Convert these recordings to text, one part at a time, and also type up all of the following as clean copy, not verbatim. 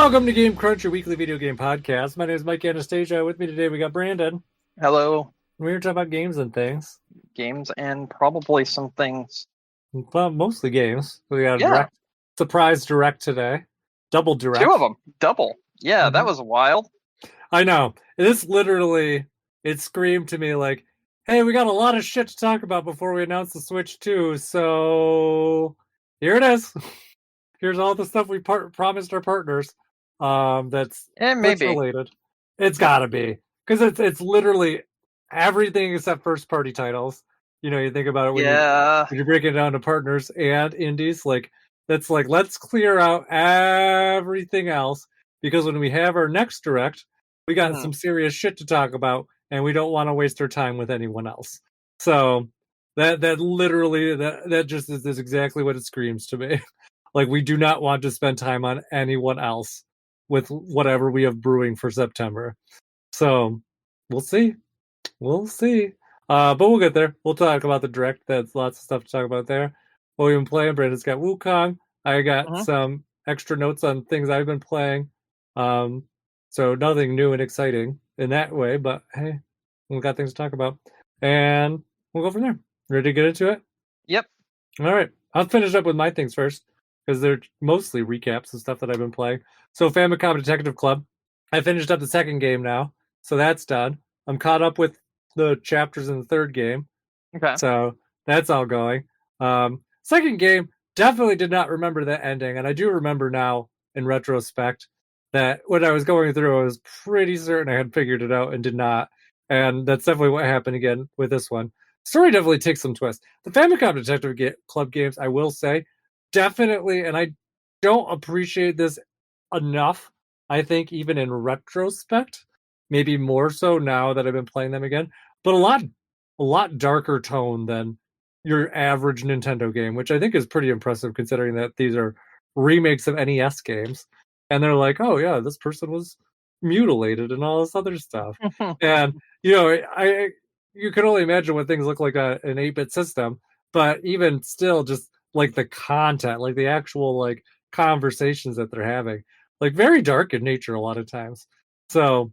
Welcome to Game Crunch, your weekly video game podcast. My name is Mike Anastasia. With me today, we got Brandon. Hello. We're here to talk about games and things. Games and probably some things. Well, mostly games. We got a Yeah. surprise direct today. Double direct. 2 of them. Double. Yeah, that was wild. I know. This literally, it screamed to me like, hey, we got a lot of shit to talk about before we announce the Switch 2, so here it is. Here's all the stuff we promised our partners. That's maybe related. It's gotta be, because it's literally everything except first party titles. You know, you think about it when you break it down to partners and indies. Like that's like let's clear out everything else, because when we have our next direct, we got some serious shit to talk about, and we don't want to waste our time with anyone else. So that literally that just is exactly what it screams to me. Like, we do not want to spend time on anyone else with whatever we have brewing for September. So we'll see. We'll see. But we'll get there. We'll talk about the direct. That's lots of stuff to talk about there. What we've been playing, Brandon's got Wukong. I got some extra notes on things I've been playing. So nothing new and exciting in that way, but hey, we've got things to talk about. And we'll go from there. Ready to get into it? Yep. All right. I'll finish up with my things first, because they're mostly recaps of stuff that I've been playing. So Famicom Detective Club, I finished up the second game now, so that's done. I'm caught up with the chapters in the third game. Okay. So that's all going. Second game, definitely did not remember that ending, and I do remember now, in retrospect, that when I was going through, I was pretty certain I had figured it out and did not. And that's definitely what happened again with this one. Story definitely takes some twists. The Famicom Detective Club games, I will say, definitely, and I don't appreciate this enough, I think, even in retrospect, maybe more so now that I've been playing them again, but a lot darker tone than your average Nintendo game, which I think is pretty impressive considering that these are remakes of NES games. And they're like, oh yeah, this person was mutilated and all this other stuff. And, you know, you can only imagine what things look like an 8-bit system, but even still, just like the content, like the actual like conversations that they're having, like very dark in nature a lot of times. So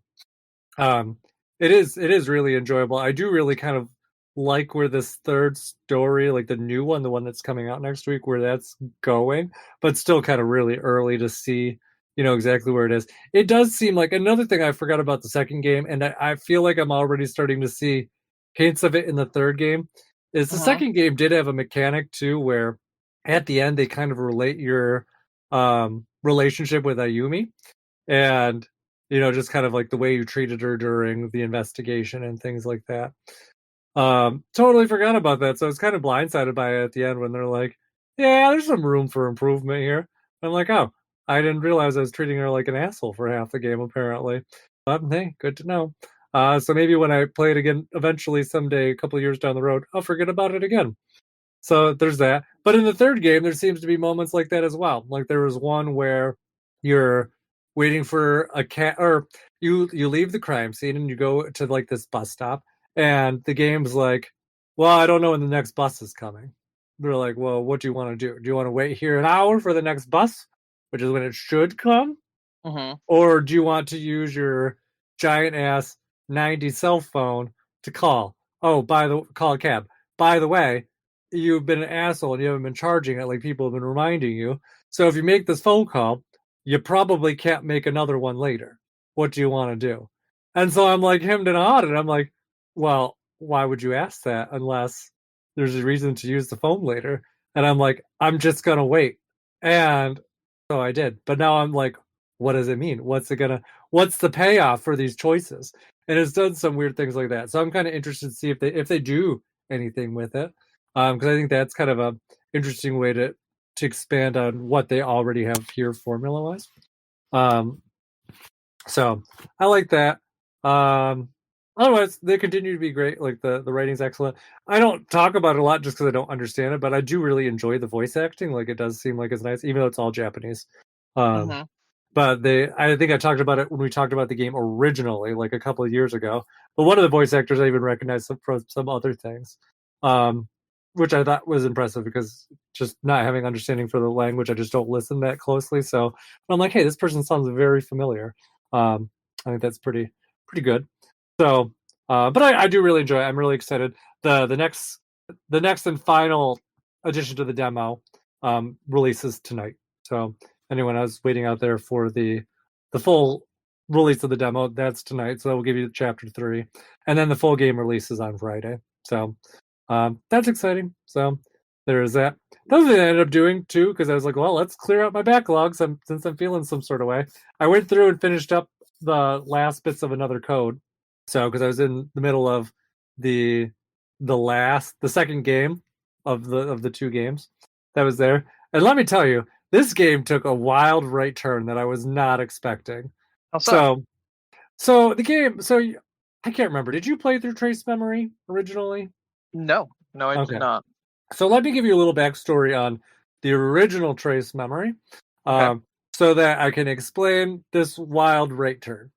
it is really enjoyable. I do really kind of like where this third story, like the new one, the one that's coming out next week, where that's going, but still kind of really early to see, you know, exactly where it is. It does seem like another thing I forgot about the second game, and I feel like I'm already starting to see hints of it in the third game, is the second game did have a mechanic too, where at the end they kind of relate your relationship with Ayumi, and you know, just kind of like the way you treated her during the investigation and things like that. Totally forgot about that, so I was kind of blindsided by it at the end when they're like, yeah, there's some room for improvement here. I'm like, oh, I didn't realize I was treating her like an asshole for half the game, apparently. But hey, good to know. So maybe when I play it again, eventually someday, a couple of years down the road, I'll forget about it again. So there's that. But in the third game, there seems to be moments like that as well. Like there was one where you're waiting for a cat, or you leave the crime scene and you go to like this bus stop, and the game's like, well, I don't know when the next bus is coming. They're like, well, what do you want to do? Do you want to wait here an hour for the next bus, which is when it should come? Or do you want to use your giant ass 90 cell phone to call? Oh, call a cab. By the way, you've been an asshole and you haven't been charging it like people have been reminding you. So if you make this phone call, you probably can't make another one later. What do you want to do? And so I'm like hemmed and hawed, and I'm like, well, why would you ask that unless there's a reason to use the phone later? And I'm like, I'm just going to wait. And so I did. But now I'm like, what does it mean? What's the payoff for these choices? And it's done some weird things like that. So I'm kind of interested to see if they do anything with it. Because I think that's kind of a interesting way to expand on what they already have here formula wise. So I like that. Otherwise, they continue to be great. Like the writing's excellent. I don't talk about it a lot just because I don't understand it, but I do really enjoy the voice acting. Like it does seem like it's nice, even though it's all Japanese. But I think I talked about it when we talked about the game originally, like a couple of years ago. But one of the voice actors I even recognized from some other things. which I thought was impressive because just not having understanding for the language, I just don't listen that closely. So I'm like, hey, this person sounds very familiar. I think that's pretty good. So, but I do really enjoy it. I'm really excited. The next and final addition to the demo releases tonight. So anyone else waiting out there for the full release of the demo, that's tonight. So we'll give you chapter 3, and then the full game releases on Friday. So that's exciting. So there is that. Another thing I ended up doing too, because I was like, well, let's clear out my backlogs since I'm feeling some sort of way. I went through and finished up the last bits of Another Code. So because I was in the middle of the second game of the 2 games that was there, and let me tell you, this game took a wild right turn that I was not expecting. So the game, I can't remember. Did you play through Trace Memory originally? No, I Okay. did not. So let me give you a little backstory on the original Trace Memory, so that I can explain this wild right turn.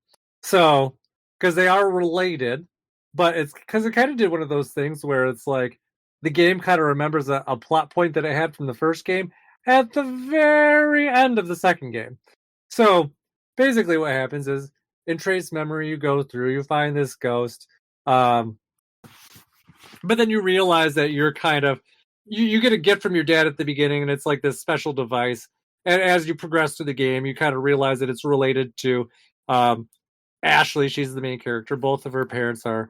So, because they are related, but it's because it kind of did one of those things where it's like the game kind of remembers a plot point that it had from the first game at the very end of the second game. So basically what happens is in Trace Memory, you go through, you find this ghost, but then you realize that you're kind of you get a gift from your dad at the beginning, and it's like this special device. And as you progress through the game, you kind of realize that it's related to Ashley. She's the main character. Both of her parents are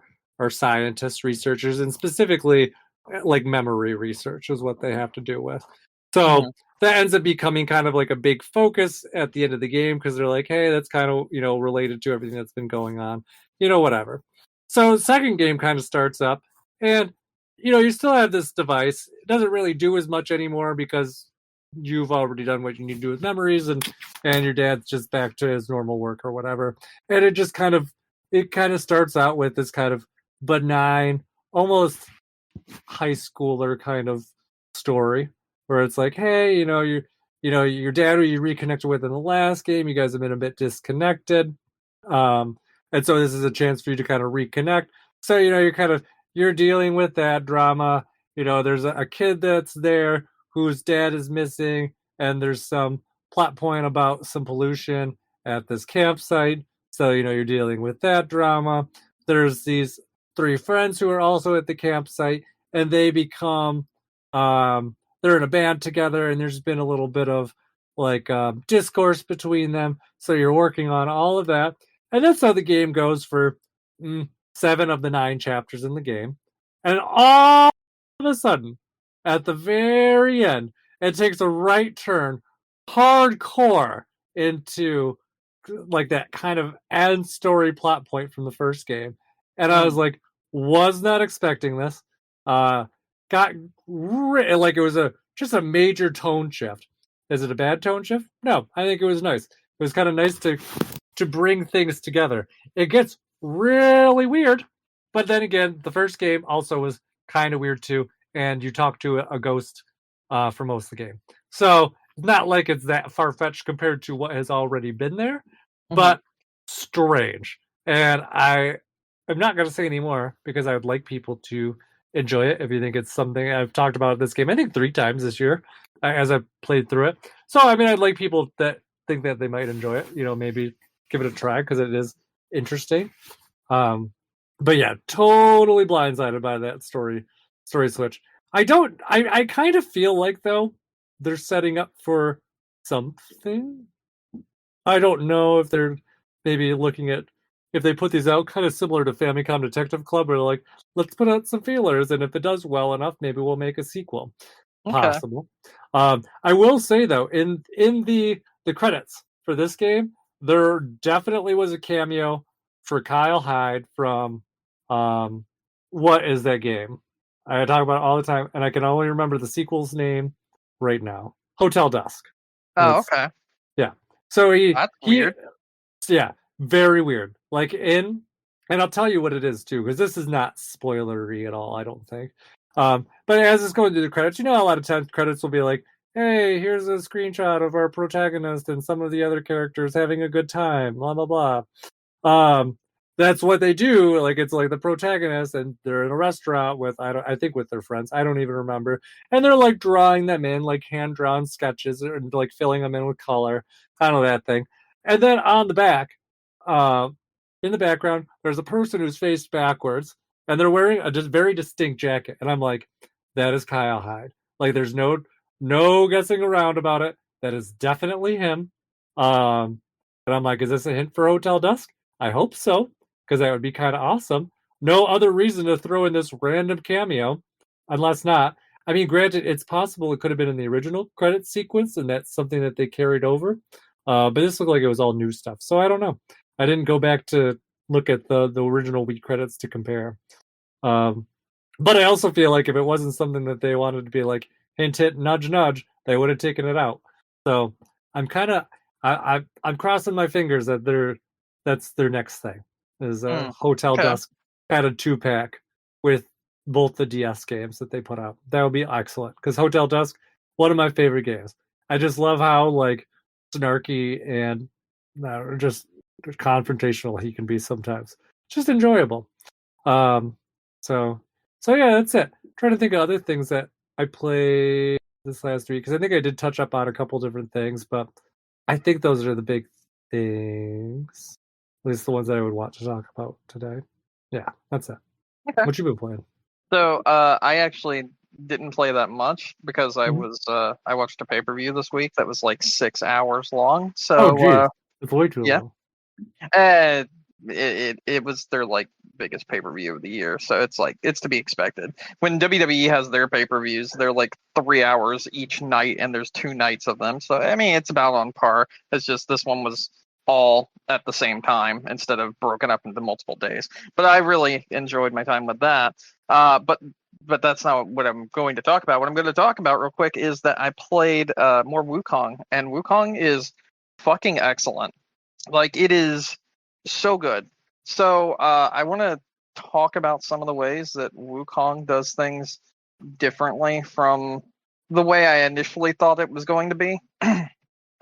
scientists, researchers, and specifically like memory research is what they have to do with. So that ends up becoming kind of like a big focus at the end of the game because they're like, hey, that's kind of related to everything that's been going on, whatever. So second game kind of starts up, and you still have this device. It doesn't really do as much anymore because you've already done what you need to do with memories, and your dad's just back to his normal work or whatever. And it just kind of starts out with this kind of benign, almost high schooler kind of story where it's like, hey, your dad who you reconnected with in the last game, you guys have been a bit disconnected. And so this is a chance for you to kind of reconnect. So, you're dealing with that drama. There's a kid that's there whose dad is missing, and there's some plot point about some pollution at this campsite. So, you're dealing with that drama. There's these 3 friends who are also at the campsite, and they become, they're in a band together, and there's been a little bit of like discourse between them. So you're working on all of that. And that's how the game goes for 7 of the 9 chapters in the game. And all of a sudden, at the very end, it takes a right turn hardcore into like that kind of end story plot point from the first game. And I was like, was not expecting this. Got like it was just a major tone shift. Is it a bad tone shift? No, I think it was nice. It was kind of nice to bring things together. It gets really weird, but then again, the first game also was kind of weird too, and you talk to a ghost for most of the game. So it's not like it's that far-fetched compared to what has already been there, but strange. And I'm not going to say any more because I would like people to enjoy it if you think it's something. I've talked about this game, I think 3 times this year as I played through it. So, I mean, I'd like people that think that they might enjoy it, maybe give it a try because it is interesting. But yeah, totally blindsided by that story switch. I kind of feel like, though, they're setting up for something. I don't know if they're maybe looking at if they put these out kind of similar to Famicom Detective Club, where like, let's put out some feelers, and if it does well enough, maybe we'll make a sequel. Possible. I will say though, in the credits for this game, there definitely was a cameo for Kyle Hyde from what is that game? I talk about it all the time, and I can only remember the sequel's name right now. Hotel Dusk. Oh, okay. Yeah. So That's weird. Yeah, very weird. Like and I'll tell you what it is too, because this is not spoilery at all, I don't think. But as it's going through the credits, a lot of times credits will be like, hey, here's a screenshot of our protagonist and some of the other characters having a good time, blah, blah, blah. that's what they do. Like it's like the protagonist, and they're in a restaurant with I think with their friends. I don't even remember, and they're like drawing them in, like hand drawn sketches, and like filling them in with color, kind of that thing. And then on the back, uh, in the background, there's a person who's faced backwards, and they're wearing a just very distinct jacket. And I'm like, that is Kyle Hyde. Like there's no guessing around about it. That is definitely him. And I'm like, is this a hint for Hotel Dusk? I hope so, because that would be kind of awesome. No other reason to throw in this random cameo, unless not. I mean, granted, it's possible it could have been in the original credit sequence, and that's something that they carried over. But this looked like it was all new stuff, so I don't know. I didn't go back to look at the original Wii credits to compare. But I also feel like if it wasn't something that they wanted to be like hint, hint, nudge, nudge, they would have taken it out. So I'm kind of I'm crossing my fingers that that's their next thing is Hotel Dusk added 2-pack with both the DS games that they put out. That would be excellent because Hotel Dusk, one of my favorite games. I just love how like snarky and just confrontational he can be sometimes. Just enjoyable. So yeah, that's it. I'm trying to think of other things that I played this last week because I think I did touch up on a couple different things, but I think those are the big things. At least the ones that I would want to talk about today. Yeah, that's it. Okay. What you been playing? So I actually didn't play that much because I was I watched a pay-per-view this week that was like 6 hours long. So it's way too long. It was their like biggest pay-per-view of the year, so it's to be expected. When WWE has their pay-per-views, they're like 3 hours each night, and there's 2 nights of them. So I mean, it's about on par. It's just this one was all at the same time instead of broken up into multiple days. But I really enjoyed my time with that. But that's not what I'm going to talk about. What I'm going to talk about real quick is that I played more Wukong, and Wukong is fucking excellent. Like it is so good. So I want to talk about some of the ways that Wukong does things differently from the way I initially thought it was going to be.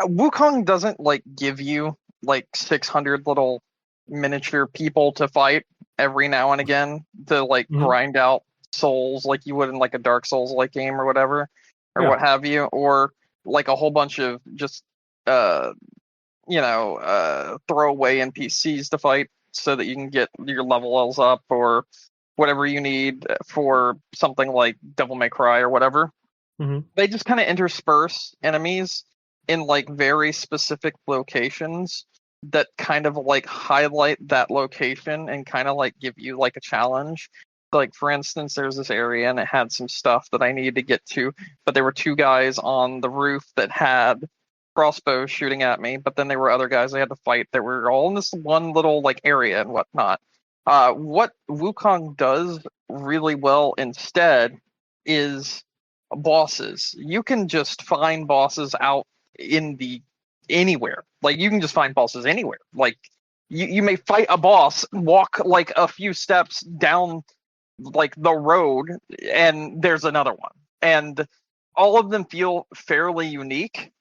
Wukong doesn't like give you like 600 little miniature people to fight every now and again to like grind out souls like you would in like a Dark Souls like game or whatever or what have you, or like a whole bunch of just throwaway NPCs to fight so that you can get your levels up or whatever you need for something like Devil May Cry or whatever. They just kind of intersperse enemies in like very specific locations that kind of like highlight that location and kind of like give you like a challenge. Like for instance, there's this area and it had some stuff that I needed to get to, but there were 2 guys on the roof that had crossbows shooting at me, but then there were other guys I had to fight that were all in this one little like area and whatnot. What Wukong does really well instead is bosses. You can just find bosses out in anywhere. Like you can just find bosses anywhere. Like you may fight a boss, walk like a few steps down like the road, and there's another one. And all of them feel fairly unique.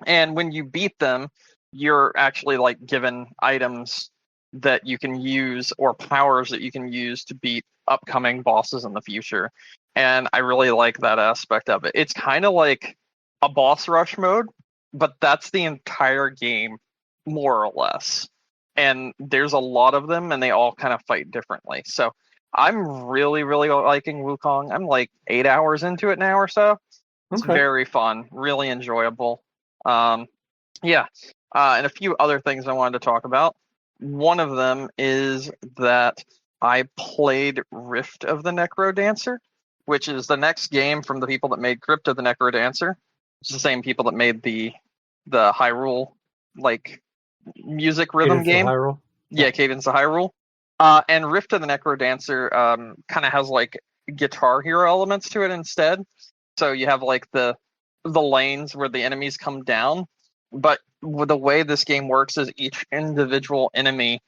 And when you beat them, you're actually like given items that you can use or powers that you can use to beat upcoming bosses in the future. And I really like that aspect of it. It's kind of like a boss rush mode, but that's the entire game, more or less. And there's a lot of them, and they all kind of fight differently. So I'm really, really liking Wukong. I'm like 8 hours into it now or so. It's very fun, really enjoyable. And a few other things I wanted to talk about. One of them is that I played Rift of the Necrodancer, which is the next game from the people that made Crypt of the Necrodancer. It's the same people that made the Hyrule like music rhythm game. Yeah, Cadence of Hyrule. And Rift of the Necrodancer kind of has like Guitar Hero elements to it instead. So you have like the lanes where the enemies come down, but the way this game works is each individual enemy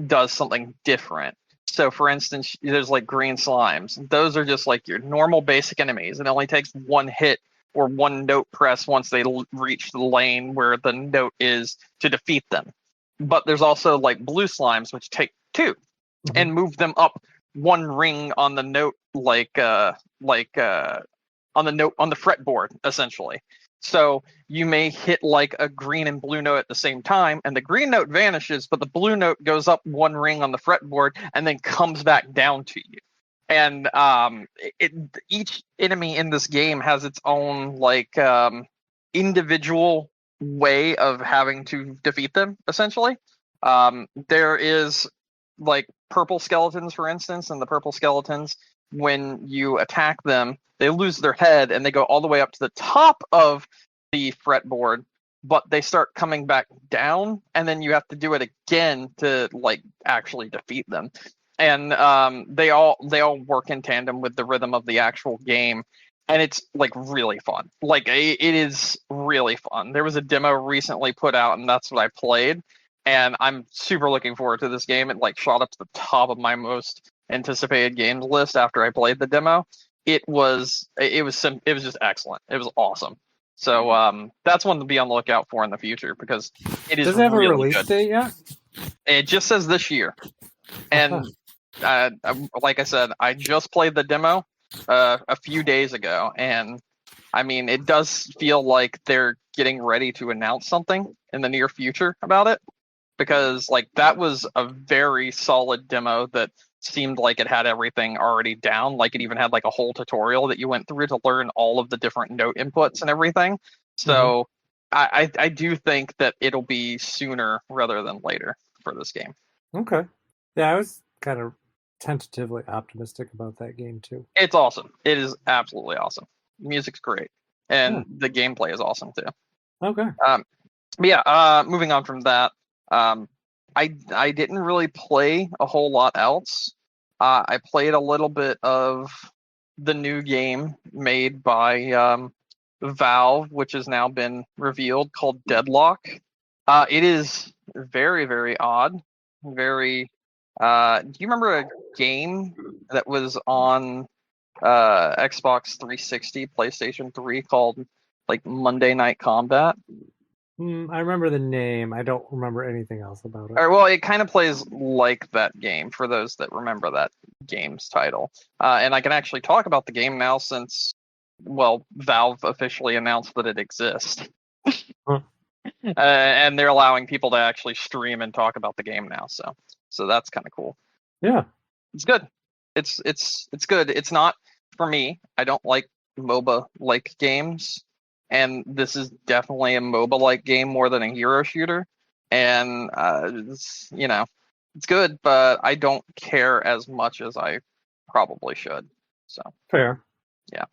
does something different. So for instance, there's like green slimes. Those are just like your normal basic enemies. It only takes one hit or one note press once they reach the lane where the note is to defeat them. But there's also like blue slimes, which take 2 and move them up one ring on the note, on the fretboard, essentially. So you may hit like a green and blue note at the same time, and the green note vanishes, but the blue note goes up one ring on the fretboard and then comes back down to you. And each enemy in this game has its own individual way of having to defeat them, essentially. There is like purple skeletons, for instance, and the purple skeletons, when you attack them, they lose their head and they go all the way up to the top of the fretboard, but they start coming back down, and then you have to do it again to like actually defeat them. And they all work in tandem with the rhythm of the actual game, and it's like really fun. Like it is really fun. There was a demo recently put out, and that's what I played, and I'm super looking forward to this game. It like shot up to the top of my most anticipated games list after I played the demo. It was just excellent. It was awesome. So that's one to be on the lookout for in the future, because it is. Does it have really a release good. date yet? It just says this year, and like I said, I just played the demo a few days ago, and I mean, it does feel like they're getting ready to announce something in the near future about it, because like that was a very solid demo that seemed like it had everything already down. Like it even had like a whole tutorial that you went through to learn all of the different note inputs and everything. So I do think that it'll be sooner rather than later for this game. Okay. Yeah, I was kind of tentatively optimistic about that game too. It's awesome. It is absolutely awesome. The music's great, and the gameplay is awesome too. Okay. But yeah. Moving on from that. I didn't really play a whole lot else. I played a little bit of the new game made by Valve, which has now been revealed, called Deadlock. It is very, very odd. Very. Do you remember a game that was on Xbox 360, PlayStation 3 called like Monday Night Combat? I remember the name. I don't remember anything else about it. All right, well, it kind of plays like that game, for those that remember that game's title. And I can actually talk about the game now since, well, Valve officially announced that it exists. And they're allowing people to actually stream and talk about the game now. So that's kind of cool. Yeah. It's good. It's good. It's not for me. I don't like MOBA-like games. And this is definitely a MOBA-like game more than a hero shooter. And, it's good, but I don't care as much as I probably should. So fair. Yeah.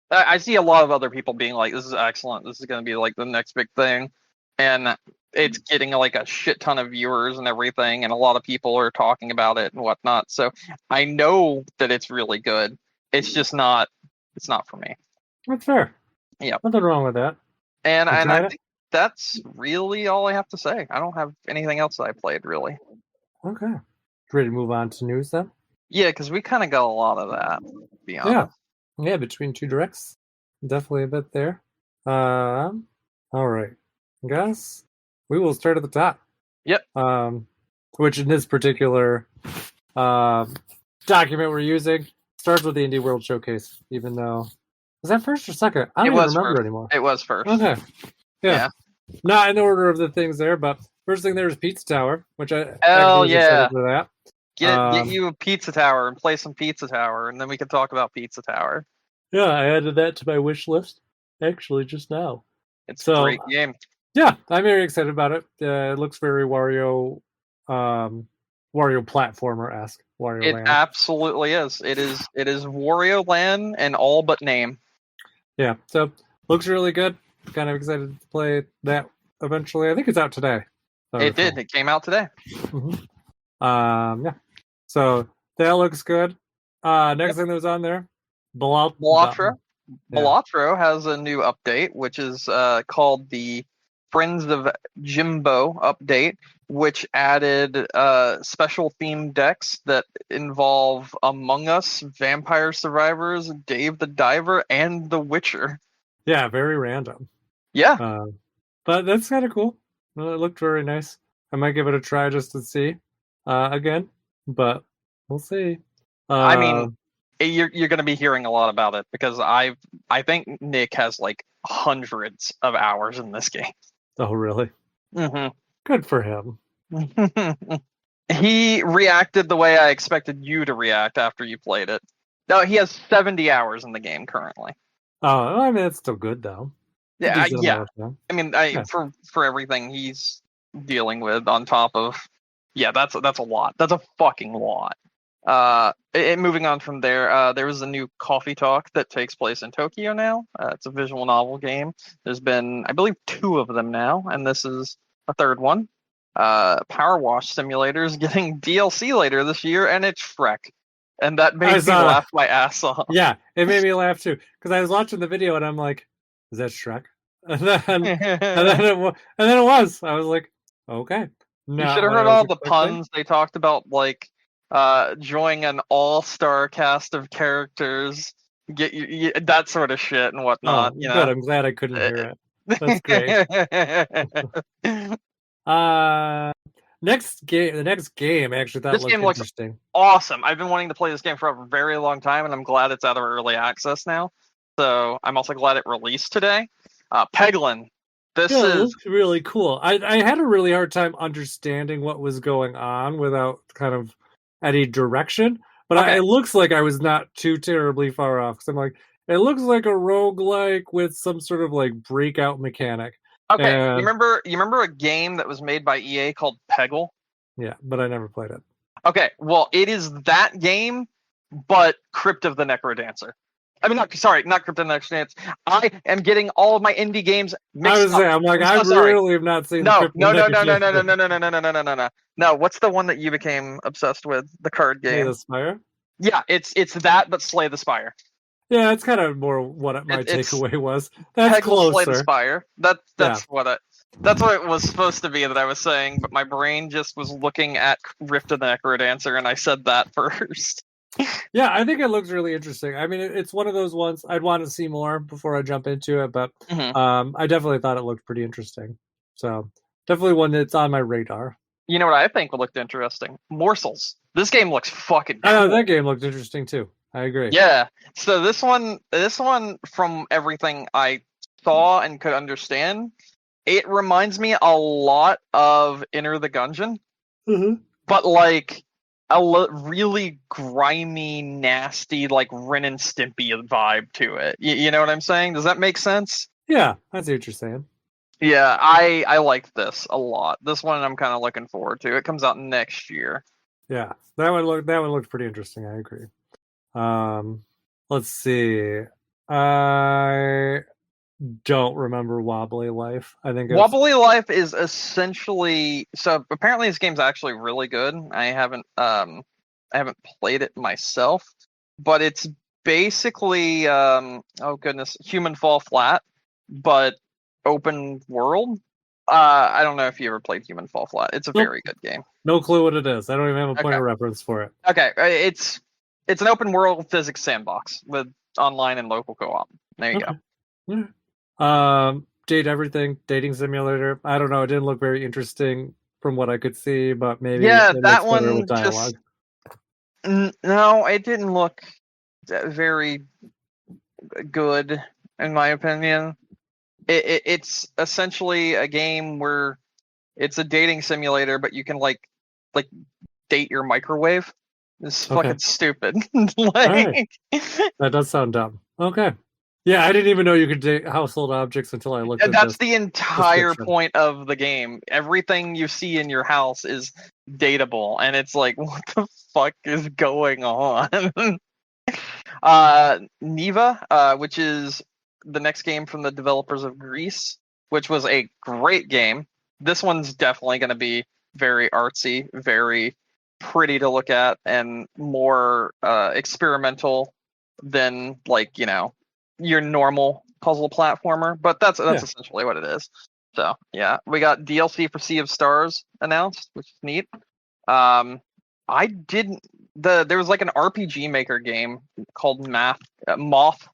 I see a lot of other people being like, this is excellent. This is going to be like the next big thing. And it's getting like a shit ton of viewers and everything. And a lot of people are talking about it and whatnot. So I know that it's really good. It's just not for me. That's fair. Yeah. Nothing wrong with that. And I think that's really all I have to say. I don't have anything else that I played, really. Okay. Ready to move on to news then? Yeah, because we kind of got a lot of that, to be honest. Yeah, between two directs. Definitely a bit there. All right. I guess we will start at the top. Yep. Which in this particular document we're using starts with the Indie World Showcase, even though... Was that first or second? I don't even remember anymore. It was first. Okay. Yeah. Not in order of the things there, but first thing there is Pizza Tower, which I was excited for that. Get you a Pizza Tower and play some Pizza Tower, and then we can talk about Pizza Tower. Yeah, I added that to my wish list, actually, just now. It's a great game. Yeah, I'm very excited about it. It looks very Wario platformer-esque. Wario Land. Absolutely is. It is Wario Land and all but name. Yeah, so looks really good. Kind of excited to play that eventually. I think it's out today. It did. It came out today. Mm-hmm. Yeah. So that looks good. Next thing that was on there, Balatro. Balatro has a new update, which is called the Friends of Jimbo update, which added special themed decks that involve Among Us, Vampire Survivors, Dave the Diver, and The Witcher. Yeah, very random. Yeah. But that's kind of cool. It looked very nice. I might give it a try just to see. again, but we'll see. I mean, you're going to be hearing a lot about it because I think Nick has like hundreds of hours in this game. Oh, really? Mm-hmm. Good for him. He reacted the way I expected you to react after you played it. No, he has 70 hours in the game currently. Oh, I mean, it's still good though. Yeah, yeah. I mean, for everything he's dealing with on top of, yeah, that's a lot. That's a fucking lot. Moving on from there, there was a new Coffee Talk that takes place in Tokyo now. It's a visual novel game. There's been, I believe, 2 of them now, and this is a 3rd one. Power Wash Simulator is getting DLC later this year, and it's Shrek. And that made me laugh my ass off. Yeah, it made me laugh too. Because I was watching the video and I'm like, is that Shrek? And then it was. I was like, okay. You should have heard all the puns they talked about, like joining an all-star cast of characters, get you that sort of shit and whatnot. Oh, good. I'm glad I couldn't hear it. That's great. The next game actually thought looked interesting. Awesome. I've been wanting to play this game for a very long time, and I'm glad it's out of early access now. So I'm also glad it released today. Peglin. This is really cool. I had a really hard time understanding what was going on without kind of any direction, but it looks like I was not too terribly far off. Because I'm like, it looks like a roguelike with some sort of like breakout mechanic. Okay, you remember a game that was made by EA called Peggle? Yeah, but I never played it. Okay, well, it is that game, but Crypt of the Necrodancer. I mean, not Crypt of the Necrodancer. I am getting all of my indie games mixed up. I'm like, I really have not seen. No. No, what's the one that you became obsessed with? The card game. Slay the Spire? Yeah, it's that, but Slay the Spire. Yeah, it's kind of more what my takeaway was. That's closer. Slay the Spire. That's what it was supposed to be that I was saying, but my brain just was looking at Rift of the Necrodancer, and I said that first. Yeah, I think it looks really interesting. I mean, it's one of those ones I'd want to see more before I jump into it, but I definitely thought it looked pretty interesting. So definitely one that's on my radar. You know what I think looked interesting? Morsels. This game looks fucking cool. I know, that game looked interesting too. I agree. Yeah. So this one, from everything I saw and could understand, it reminds me a lot of Enter the Gungeon, but like a really grimy, nasty, like Ren and Stimpy vibe to it. You know what I'm saying? Does that make sense? Yeah, I see what you're saying. Yeah, I like this a lot. This one I'm kind of looking forward to. It comes out next year. Yeah, that one looked pretty interesting. I agree. Let's see. I don't remember Wobbly Life. I think Wobbly Life is essentially, so apparently this game's actually really good. I haven't played it myself, but it's basically Human Fall Flat, but open world. I don't know if you ever played Human Fall Flat. It's a very good game. No clue what it is. I don't even have a point of reference for it. Okay, it's an open world physics sandbox with online and local co-op. There you go. Yeah. Dating simulator. I don't know. It didn't look very interesting from what I could see, but maybe that one with dialogue. No, it didn't look very good in my opinion. It's essentially a game where it's a dating simulator, but you can like date your microwave. It's fucking stupid. Right. That does sound dumb. Okay. Yeah, I didn't even know you could date household objects until I looked at That's the entire point of the game. Everything you see in your house is dateable, and it's like, what the fuck is going on? Niva, which is the next game from the developers of Grease, which was a great game. This one's definitely going to be very artsy, very pretty to look at, and more experimental than your normal puzzle platformer, but that's essentially what it is. So yeah, we got DLC for Sea of Stars announced, which is neat. There was like an RPG Maker game called Moth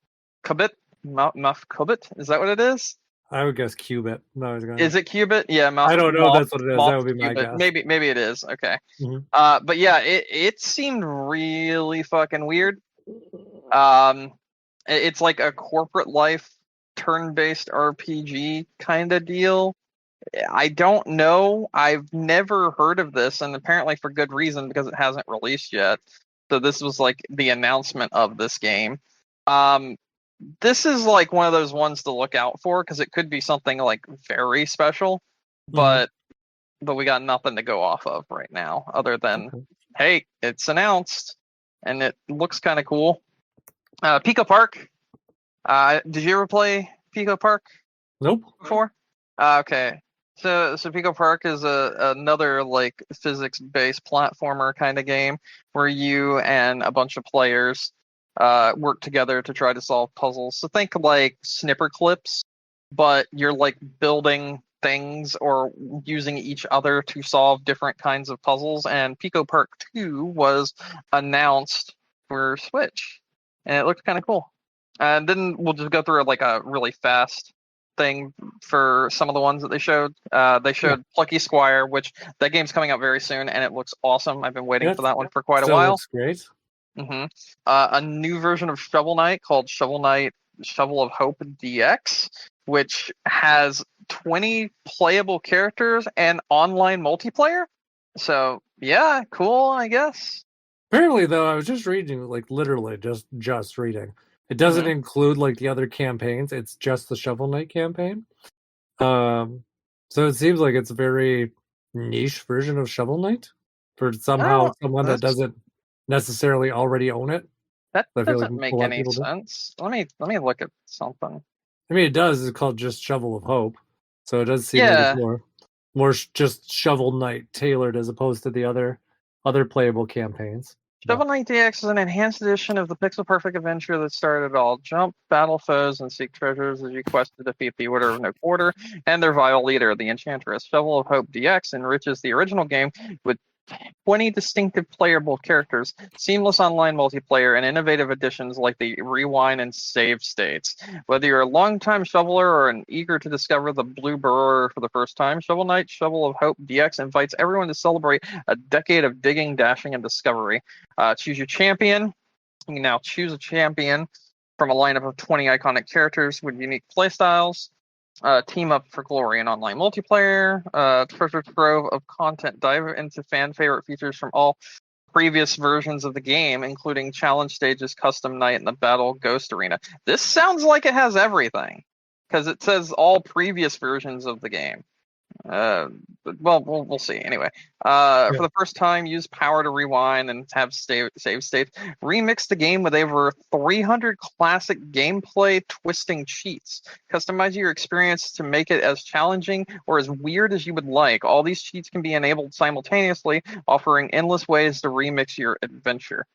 Cubit. Is that what it is? I would guess Qubit. No, Is it Qubit? Yeah, I don't know if that's what it is. That would be my Qubit. guess. Maybe it is. Okay. Mhm. But yeah, it seemed really fucking weird. It's like a corporate life turn-based RPG kind of deal. I don't know. I've never heard of this, and apparently for good reason because it hasn't released yet. So this was like the announcement of this game. This is like one of those ones to look out for because it could be something like very special, but we got nothing to go off of right now other than hey, it's announced and it looks kind of cool. Pico Park. Did you ever play Pico Park? Nope. Before? Okay. So Pico Park is another like physics-based platformer kind of game where you and a bunch of players work together to try to solve puzzles. So think like Snipper Clips, but you're like building things or using each other to solve different kinds of puzzles. And Pico Park 2 was announced for Switch, and it looked kind of cool. And then we'll just go through like a really fast thing for some of the ones that they showed. They showed Plucky Squire, which that game's coming out very soon, and it looks awesome. I've been waiting for that one for quite a while. Looks great. A new version of Shovel Knight called Shovel Knight Shovel of Hope DX, which has 20 playable characters and online multiplayer. So yeah, cool, I guess. Apparently, though, I was just reading, like literally just reading. It doesn't include like the other campaigns. It's just the Shovel Knight campaign. So it seems like it's a very niche version of Shovel Knight for someone that doesn't necessarily already own it. That doesn't make any sense. Let me look at something. I mean, it does. It's called just Shovel of Hope, so it does seem like it's more just Shovel Knight tailored as opposed to the other playable campaigns. Shovel Knight DX is an enhanced edition of the Pixel Perfect adventure that started it all. Jump, battle foes, and seek treasures as you quest to defeat the Order of No Quarter and their vile leader, the Enchantress. Shovel of Hope DX enriches the original game with 20 distinctive playable characters, seamless online multiplayer, and innovative additions like the rewind and save states. Whether you're a longtime shoveler or an eager to discover the Blue Burrower for the first time, Shovel Knight Shovel of Hope DX invites everyone to celebrate a decade of digging, dashing, and discovery. Choose your champion. You can now choose a champion from a lineup of 20 iconic characters with unique playstyles. Team up for glory in online multiplayer. Treasure trove of content. Dive into fan favorite features from all previous versions of the game, including challenge stages, custom night, and the battle ghost arena. This sounds like it has everything because it says all previous versions of the game. Well, we'll see. Anyway, for the first time, use power to rewind and have save states. Remix the game with over 300 classic gameplay twisting cheats. Customize your experience to make it as challenging or as weird as you would like. All these cheats can be enabled simultaneously, offering endless ways to remix your adventure.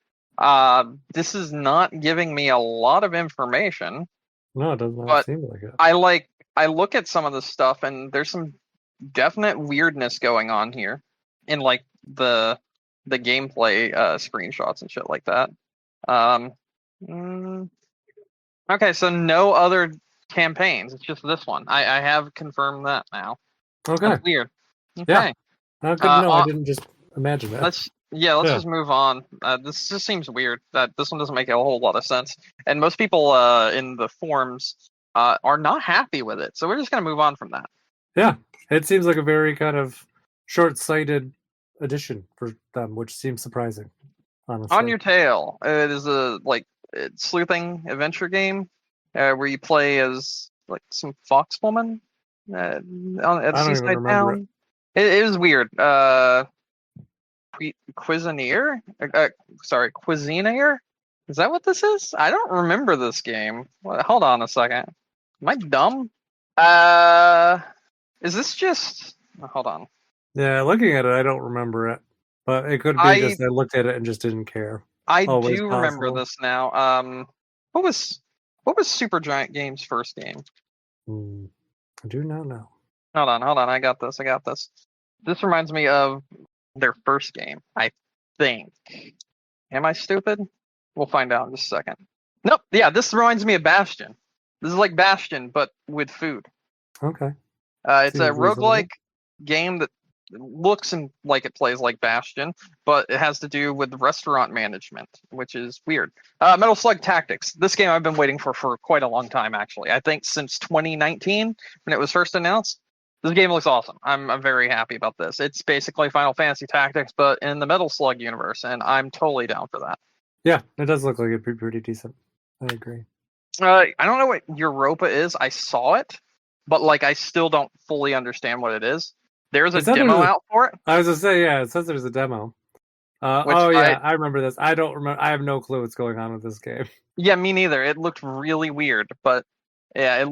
This is not giving me a lot of information. No, it does not seem like it. I look at some of this stuff, and there's some definite weirdness going on here in like the gameplay screenshots and shit like that. Okay, so no other campaigns. It's just this one. I have confirmed that now. Okay. That's weird. Okay. Yeah. Good to know. I didn't just imagine that. Let's just move on. This just seems weird. That this one doesn't make a whole lot of sense, and most people in the forums are not happy with it. So we're just gonna move on from that. Yeah. It seems like a very kind of short-sighted addition for them, which seems surprising, honestly. On Your Tail. It is a sleuthing adventure game where you play as like some foxwoman at Seaside Town. It was weird. Cuisinier? Cuisinier? Is that what this is? I don't remember this game. Hold on a second. Am I dumb? Is this just... Hold on. Yeah, looking at it, I don't remember it. But it could be just I looked at it and just didn't care. I do remember this now. What was Supergiant Games' first game? I do not know. Hold on. I got this. This reminds me of their first game, I think. Am I stupid? We'll find out in just a second. Nope. Yeah, this reminds me of Bastion. This is like Bastion, but with food. Okay. It's a roguelike game that looks and like it plays like Bastion, but it has to do with restaurant management, which is weird. Metal Slug Tactics. This game I've been waiting for quite a long time, actually. I think since 2019 when it was first announced. This game looks awesome. I'm very happy about this. It's basically Final Fantasy Tactics, but in the Metal Slug universe, and I'm totally down for that. Yeah, it does look like it'd be pretty decent. I agree. I don't know what Europa is. I saw it, but like I still don't fully understand what it is. There's a demo out for it. I was gonna say, yeah, it says there's a demo. I remember this. I don't remember. I have no clue what's going on with this game. Yeah, me neither. It looked really weird, but yeah,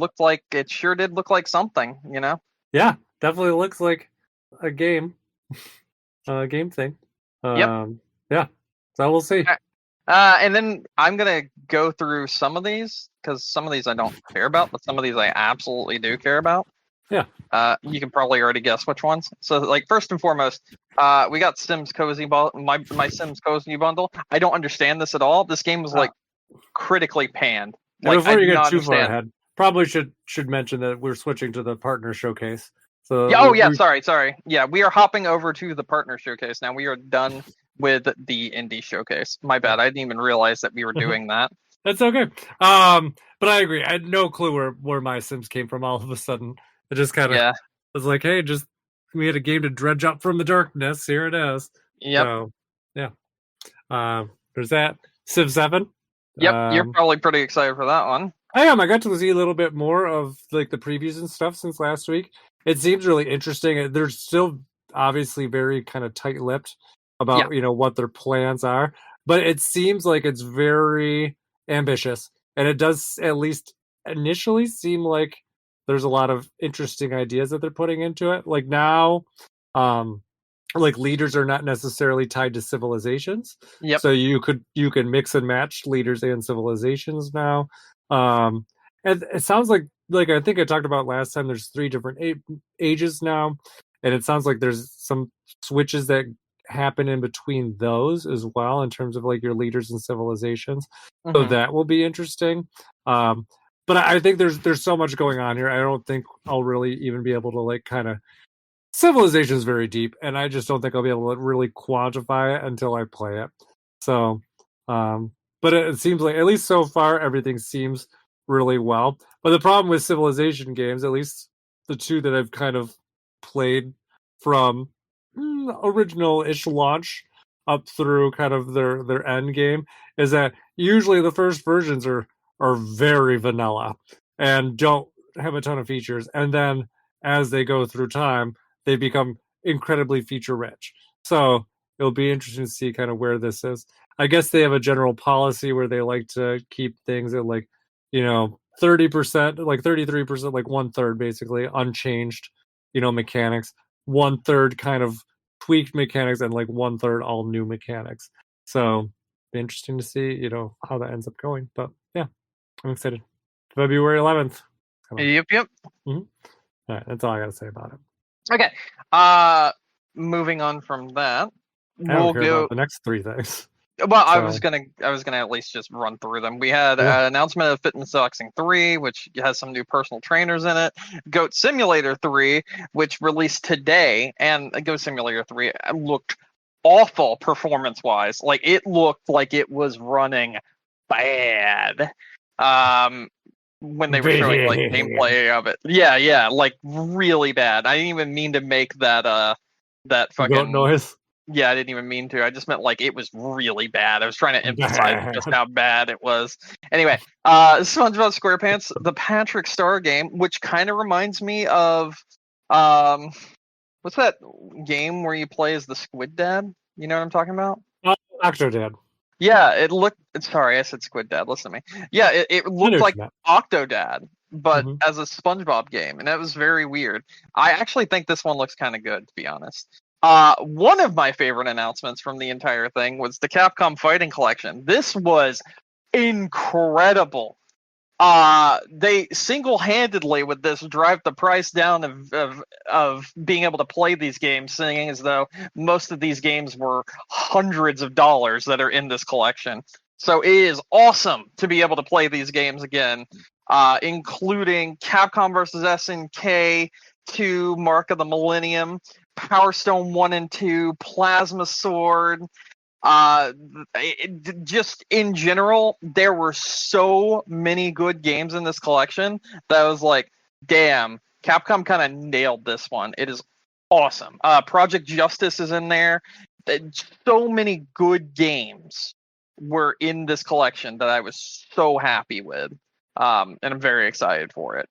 it sure did look like something, you know? Yeah, definitely looks like a game, game thing. Yep. Yeah, so we'll see. And then I'm gonna go through some of these because some of these I don't care about, but some of these I absolutely do care about. Yeah. You can probably already guess which ones. So, like first and foremost, we got Sims Cozy my Sims Cozy bundle. I don't understand this at all. This game was like critically panned. Like, before you get too far ahead, probably should mention that we're switching to the partner showcase. So yeah. Sorry. Yeah, we are hopping over to the partner showcase now. We are done with the indie showcase. My bad. I didn't even realize that we were doing that. That's okay. But I agree. I had no clue where my Sims came from. All of a sudden, it just kind of was like, hey, we had a game to dredge up from the darkness. Here it is. Yep. So, yeah. There's that. Civ 7. Yep. You're probably pretty excited for that one. I am. I got to see a little bit more of like the previews and stuff since last week. It seems really interesting. They're still obviously very kind of tight-lipped about what their plans are, but it seems like it's very ambitious, and it does at least initially seem like there's a lot of interesting ideas that they're putting into it. Like now, like leaders are not necessarily tied to civilizations. Yep. So you can mix and match leaders and civilizations now. And it sounds like I think I talked about last time, there's 3 different ages now, and it sounds like there's some switches that happen in between those as well in terms of like your leaders and civilizations. So that will be interesting. But I think there's so much going on here. I don't think I'll really even be able to like kind of, civilization is very deep, and I just don't think I'll be able to really quantify it until I play it. So but it seems like, at least so far, everything seems really well. But the problem with Civilization games, at least the 2 that I've kind of played from original-ish launch up through kind of their end game, is that usually the first versions are very vanilla and don't have a ton of features. And then as they go through time, they become incredibly feature-rich. So it'll be interesting to see kind of where this is. I guess they have a general policy where they like to keep things at like, 30%, like 33%, like 1/3 basically unchanged, mechanics, 1/3 kind of tweaked mechanics, and like 1/3 all new mechanics. So be interesting to see, how that ends up going. But yeah, I'm excited. February 11th. Yep. Mm-hmm. All right, that's all I got to say about it. Okay. Moving on from that, we'll go about the next 3 things. Well, I was gonna at least just run through them. We had an announcement of Fitness Boxing 3, which has some new personal trainers in it. Goat Simulator 3, which released today, and Goat Simulator 3 looked awful performance-wise. Like it looked like it was running bad. When they were showing like gameplay of it, yeah, like really bad. I didn't even mean to make that fucking goat noise. Yeah, I didn't even mean to. I just meant like it was really bad. I was trying to emphasize just how bad it was. Anyway, SpongeBob SquarePants, the Patrick Star game, which kind of reminds me of what's that game where you play as the Squid Dad? You know what I'm talking about? Octodad. Yeah, it looked. Sorry, I said Squid Dad. Listen to me. Yeah, it looked like Octodad, but as a SpongeBob game, and that was very weird. I actually think this one looks kind of good, to be honest. One of my favorite announcements from the entire thing was the Capcom Fighting Collection. This was incredible. They single-handedly with this drive the price down of being able to play these games, saying as though most of these games were hundreds of dollars that are in this collection. So it is awesome to be able to play these games again. including Capcom vs. SNK 2, Mark of the Millennium, Power Stone 1 and 2, Plasma Sword. Just in general, there were so many good games in this collection that I was like, damn, Capcom kind of nailed this one. It is awesome. Project Justice is in there. So many good games were in this collection that I was so happy with. And I'm very excited for it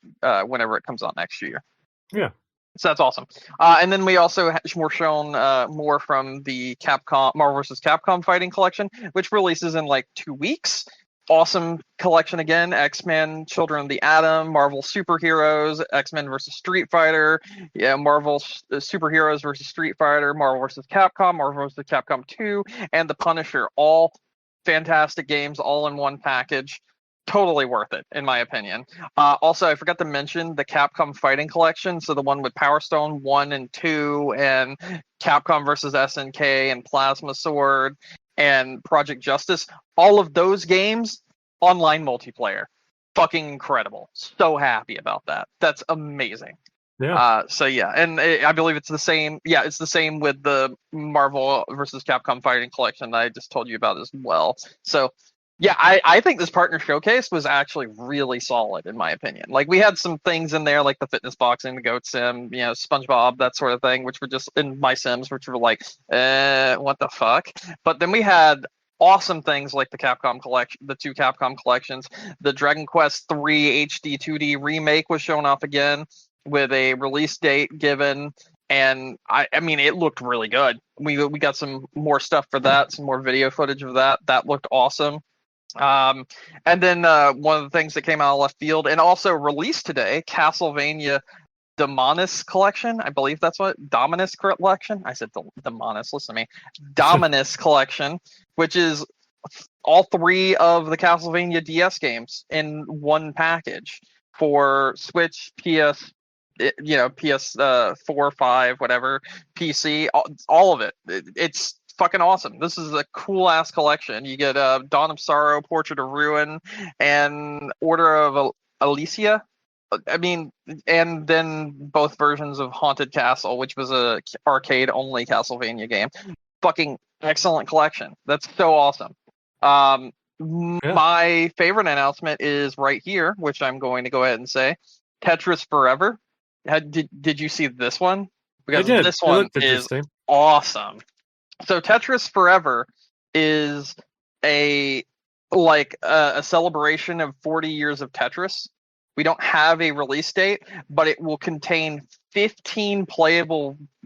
whenever it comes out next year. Yeah. So that's awesome. And then we also were shown more from the Capcom Marvel vs. Capcom Fighting Collection, which releases in like 2 weeks. Awesome collection again. X-Men, Children of the Atom, Marvel Superheroes, X-Men vs. Street Fighter, Marvel Superheroes vs. Street Fighter, Marvel vs. Capcom, Marvel vs. Capcom 2, and The Punisher. All fantastic games, all in one package. Totally worth it, in my opinion. Also, I forgot to mention the Capcom Fighting Collection. So the one with Power Stone 1 and 2, and Capcom vs. SNK, and Plasma Sword, and Project Justice. All of those games, online multiplayer. Fucking incredible. So happy about that. That's amazing. Yeah. So yeah, and I believe it's the same. Yeah, it's the same with the Marvel vs. Capcom Fighting Collection that I just told you about as well. So yeah, I think this partner showcase was actually really solid in my opinion. Like we had some things in there like the fitness boxing, the goat sim, SpongeBob, that sort of thing, which were just in my sims, which were like, what the fuck? But then we had awesome things like the Capcom collection, the 2 Capcom collections, the Dragon Quest 3 HD 2D remake was shown off again with a release date given. And I mean, it looked really good. We got some more stuff for that, some more video footage of that. That looked awesome. And then one of the things that came out of left field and also released today, Castlevania Dominus Collection. I believe that's what Dominus Collection. I said Dominus. Listen to me. Dominus Collection, which is all 3 of the Castlevania DS games in one package for Switch, PS, PS4, 5, whatever, PC, all of it. It's fucking awesome. This is a cool ass collection. You get Dawn of Sorrow, Portrait of Ruin, and Order of Alicia. I mean, and then both versions of Haunted Castle, which was a arcade only Castlevania game. Fucking excellent collection. That's so awesome. My favorite announcement is right here, which I'm going to go ahead and say, Tetris Forever. Did you see this one? Because this one is awesome. So Tetris Forever is a celebration of 40 years of Tetris. We don't have a release date, but it will contain 15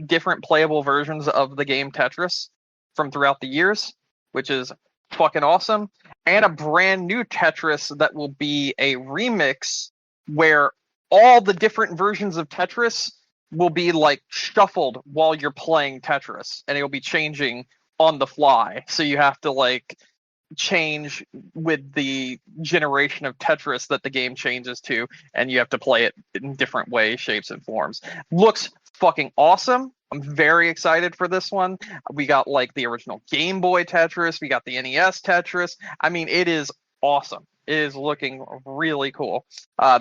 different playable versions of the game Tetris from throughout the years, which is fucking awesome. And a brand new Tetris that will be a remix where all the different versions of Tetris will be like shuffled while you're playing Tetris, and it'll be changing on the fly. So you have to like change with the generation of Tetris that the game changes to, and you have to play it in different ways, shapes, and forms. Looks fucking awesome. I'm very excited for this one. We got like the original Game Boy Tetris, we got the NES Tetris. I mean, it is awesome. It is looking really cool.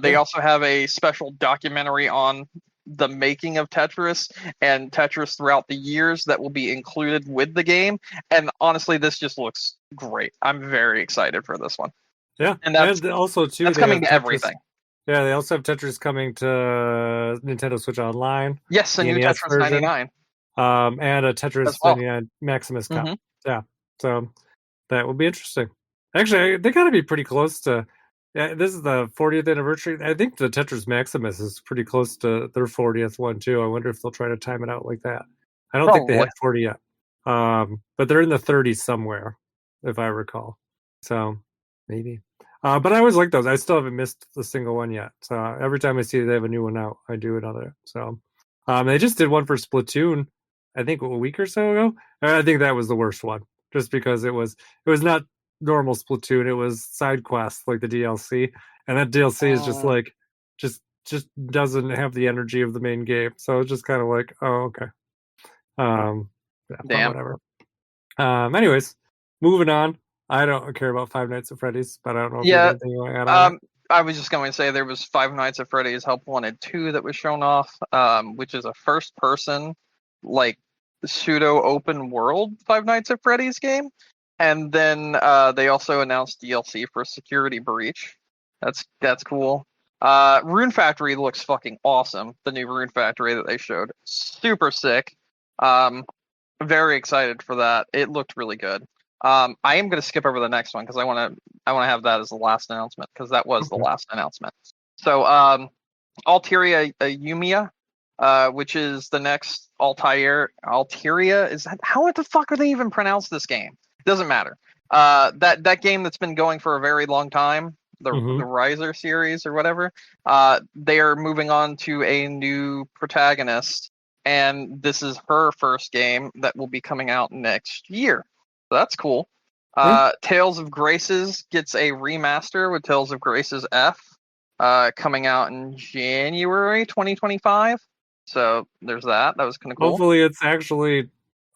They also have a special documentary on the making of Tetris and Tetris throughout the years that will be included with the game. And honestly, this just looks great. I'm very excited for this one. Yeah, and also too, that's coming to everything. Yeah, they also have Tetris coming to Nintendo Switch Online. Yes, a new NES Tetris version. 99. And a Tetris 99 Maximus Cup. Mm-hmm. Yeah, so that will be interesting. Actually, they got to be pretty close to. Yeah, this is the 40th anniversary. I think the Tetris Maximus is pretty close to their 40th one too. I wonder if they'll try to time it out like that. I don't think they had 40 yet, but they're in the 30s somewhere, if I recall. So maybe. But I always like those. I still haven't missed a single one yet. So every time I see they have a new one out, I do another. So they just did one for Splatoon, I think a week or so ago. I think that was the worst one, just because it was not normal Splatoon. It was side quests like the DLC, and that DLC is just like just doesn't have the energy of the main game. So it's just kind of like, oh, okay. Yeah, whatever. Anyways, moving on. I don't care about Five Nights at Freddy's, but I don't know if you have anything you want to add on. I was just going to say there was Five Nights at Freddy's Help Wanted 2 that was shown off, which is a first-person, like, pseudo open world Five Nights at Freddy's game. And then they also announced DLC for Security Breach. That's cool. Rune Factory looks fucking awesome. The new Rune Factory that they showed, super sick. Very excited for that. It looked really good. I am going to skip over the next one because I want to have that as the last announcement because that was the last announcement. So Alteria Yumia, which is the next Alteria. Is that how the fuck are they even pronounce this game? Doesn't matter. That game that's been going for a very long time, the Riser series or whatever. They are moving on to a new protagonist, and this is her first game that will be coming out next year. So that's cool. Tales of Graces gets a remaster with Tales of Graces F coming out in January 2025. So there's that. That was kind of cool. Hopefully it's actually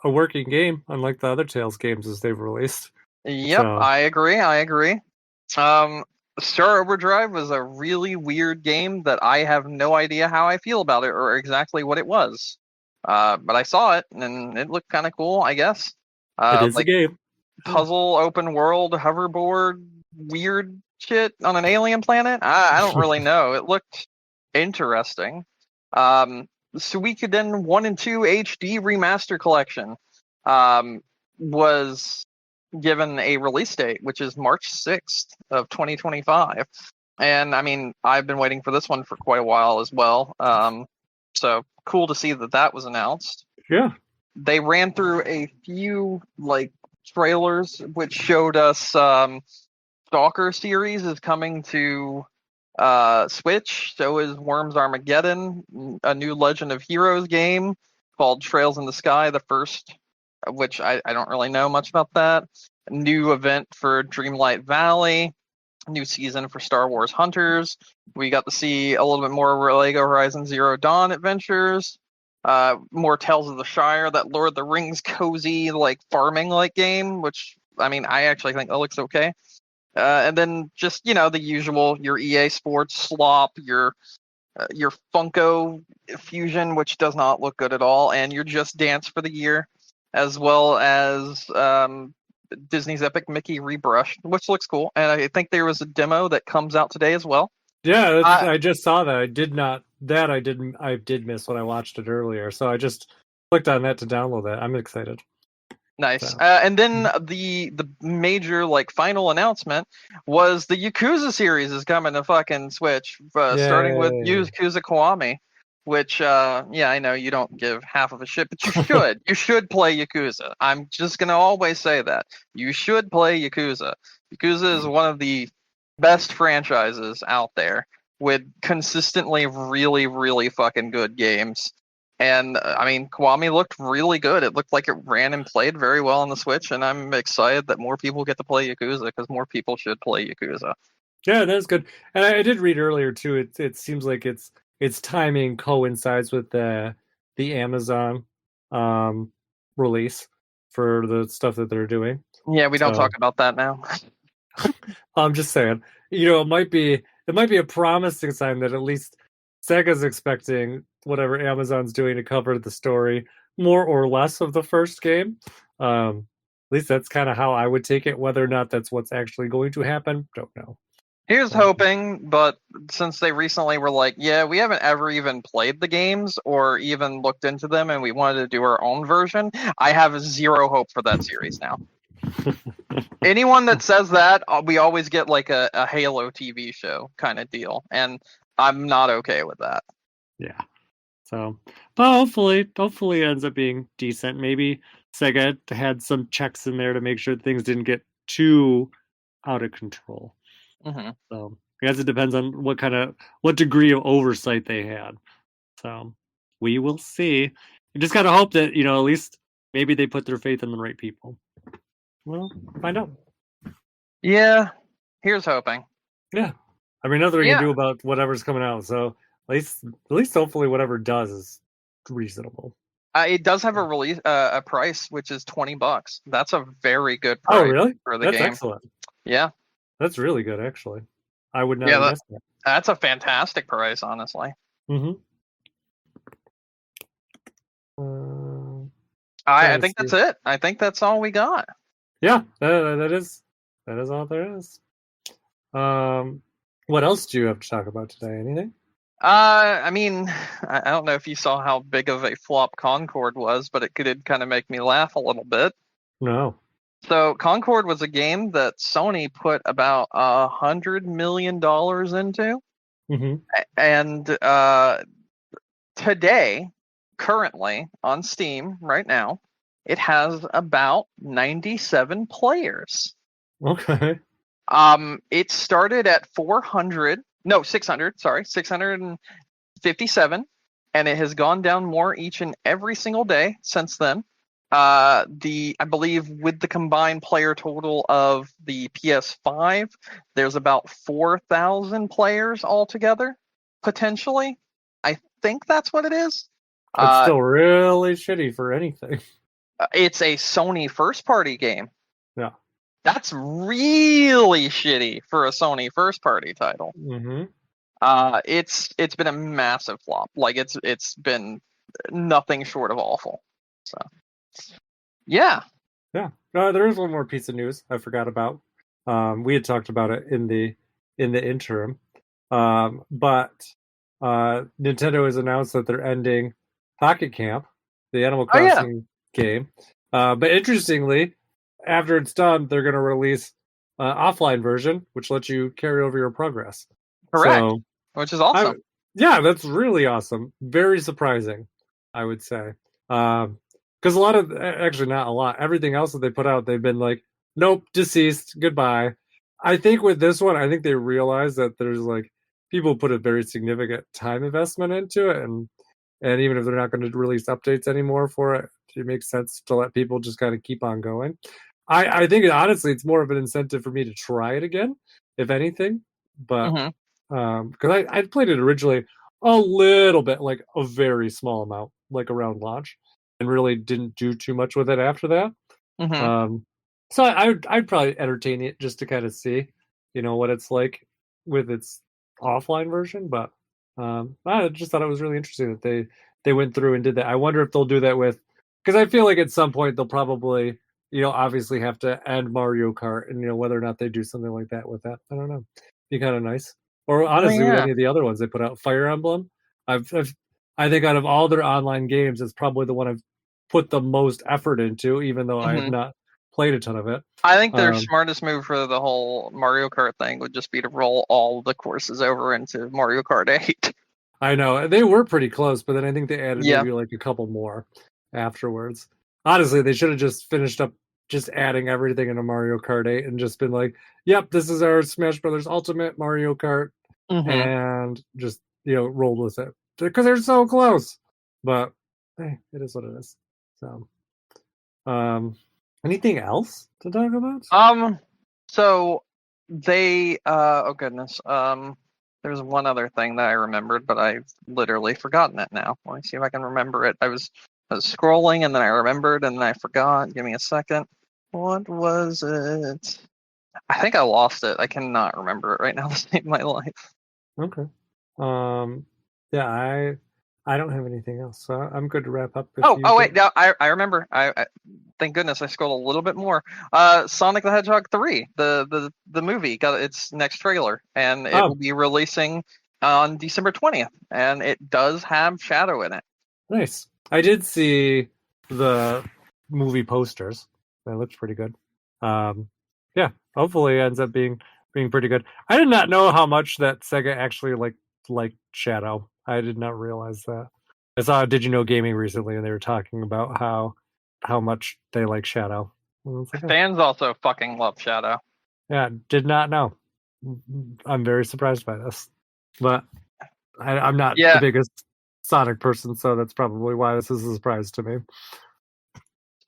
a working game, unlike the other Tales games as they've released. Yep, so. I agree. Star Overdrive was a really weird game that I have no idea how I feel about it or exactly what it was. But I saw it and it looked kind of cool, I guess. It is a game. Puzzle, open world, hoverboard, weird shit on an alien planet. I don't really know. It looked interesting. Suikoden 1 and 2 HD Remaster Collection was given a release date, which is March 6th of 2025. And I mean, I've been waiting for this one for quite a while as well. So cool to see that was announced. Yeah. They ran through a few like trailers which showed us Stalker series is coming to Switch. So is Worms Armageddon, a new Legend of Heroes game called Trails in the Sky, the first, which I don't really know much about that. A new event for Dreamlight Valley, new season for Star Wars Hunters. We got to see a little bit more Lego Horizon Zero Dawn adventures. More Tales of the Shire, that Lord of the Rings cozy, like farming like game, which I mean, I actually think that looks okay. And then just, the usual, your EA Sports slop, your Funko Fusion, which does not look good at all, and your Just Dance for the year, as well as Disney's Epic Mickey Rebrushed, which looks cool. And I think there was a demo that comes out today as well. Yeah, I just saw that. I did miss when I watched it earlier, so I just clicked on that to download that. I'm excited. Nice. So. And then the major final announcement was the Yakuza series is coming to fucking Switch, starting with Yakuza Kiwami, which I know you don't give half of a shit, but you should. You should play Yakuza. I'm just gonna always say that you should play Yakuza. Yakuza is one of the best franchises out there with consistently really, really fucking good games. And I mean, Kiwami looked really good. It looked like it ran and played very well on the Switch, and I'm excited that more people get to play Yakuza because more people should play Yakuza. Yeah, that's good. And I did read earlier too. It seems like its timing coincides with the Amazon release for the stuff that they're doing. Yeah, we don't talk about that now. I'm just saying, it might be a promising sign that at least Sega's expecting whatever Amazon's doing to cover the story more or less of the first game. At least that's kind of how I would take it. Whether or not that's what's actually going to happen, don't know. Here's hoping, but since they recently were like, yeah, we haven't ever even played the games or even looked into them, and we wanted to do our own version, I have zero hope for that series now. Anyone that says that, we always get like a Halo TV show kind of deal, and I'm not okay with that. Yeah. So, but hopefully it ends up being decent. Maybe Sega had some checks in there to make sure things didn't get too out of control. Mm-hmm. So I guess it depends on what degree of oversight they had. So we will see. You just gotta hope that, at least maybe they put their faith in the right people. Well, find out. Yeah, here's hoping. Yeah, I mean, nothing we can do about whatever's coming out. So at least hopefully whatever does is reasonable. It does have a release a price, which is $20. That's a very good price. Oh, really? For the game. That's excellent. Yeah. That's really good, actually. I would not have guessed that. That's a fantastic price, honestly. Mm-hmm. I think that's it. I think that's all we got. Yeah, that is all there is. What else do you have to talk about today? Anything? I mean, I don't know if you saw how big of a flop Concord was, but it did kind of make me laugh a little bit. No. So Concord was a game that Sony put about $100 million into. Mm-hmm. And today, currently on Steam right now, it has about 97 players. Okay. It started at 657, and it has gone down more each and every single day since then. I believe with the combined player total of the PS5, there's about 4,000 players altogether, potentially. I think that's what it is. It's still really shitty for anything. It's a Sony first-party game. Yeah. That's really shitty for a Sony first-party title. Mm-hmm. It's been a massive flop. Like it's been nothing short of awful. So, yeah. Yeah. There is one more piece of news I forgot about. We had talked about it in the interim, but Nintendo has announced that they're ending Pocket Camp, the Animal Crossing game. But interestingly, after it's done, they're going to release an offline version, which lets you carry over your progress. Correct. So, which is awesome. Yeah, that's really awesome. Very surprising, I would say. Because a lot of, actually not a lot, everything else that they put out, they've been like, nope, deceased, goodbye. I think with this one, I think they realize that there's like, people put a very significant time investment into it, and even if they're not going to release updates anymore for it, it makes sense to let people just kind of keep on going. I think honestly, it's more of an incentive for me to try it again, if anything. But because I played it originally a little bit, like a very small amount, like around launch, and really didn't do too much with it after that. So I'd probably entertain it just to kind of see, what it's like with its offline version. But I just thought it was really interesting that they went through and did that. I wonder if they'll do that with, because I feel like at some point they'll probably, obviously have to end Mario Kart, and whether or not they do something like that with that, I don't know. Be kind of nice. Or honestly, with any of the other ones they put out, Fire Emblem, I think out of all their online games, it's probably the one I've put the most effort into, even though I have not played a ton of it. I think their smartest move for the whole Mario Kart thing would just be to roll all the courses over into Mario Kart 8. I know they were pretty close, but then I think they added maybe like a couple more afterwards. Honestly, they should have just finished up just adding everything into Mario Kart 8 and just been like, yep, this is our Smash Brothers Ultimate Mario Kart, and just rolled with it because they're so close. But hey, it is what it is. So, anything else to talk about? So they oh goodness, there's one other thing that I remembered, but I've literally forgotten it now. Let me see if I can remember it. I was scrolling and then I remembered and then I forgot. Give me a second. What was it? I think I lost it. I cannot remember it right now. To save my life. Okay. Yeah, I don't have anything else, so I'm good to wrap up. Wait, no, I remember. I thank goodness I scrolled a little bit more. Sonic the Hedgehog 3, the movie, got its next trailer, and it will be releasing on December 20th, and it does have Shadow in it. Nice. I did see the movie posters. That looks pretty good. Yeah, hopefully it ends up being pretty good. I did not know how much that Sega actually liked Shadow. I did not realize that. I saw Did You Know Gaming recently, and they were talking about how much they like Shadow. Fans also fucking love Shadow. Yeah, did not know. I'm very surprised by this, but I'm not the biggest Sonic person, so that's probably why this is a surprise to me.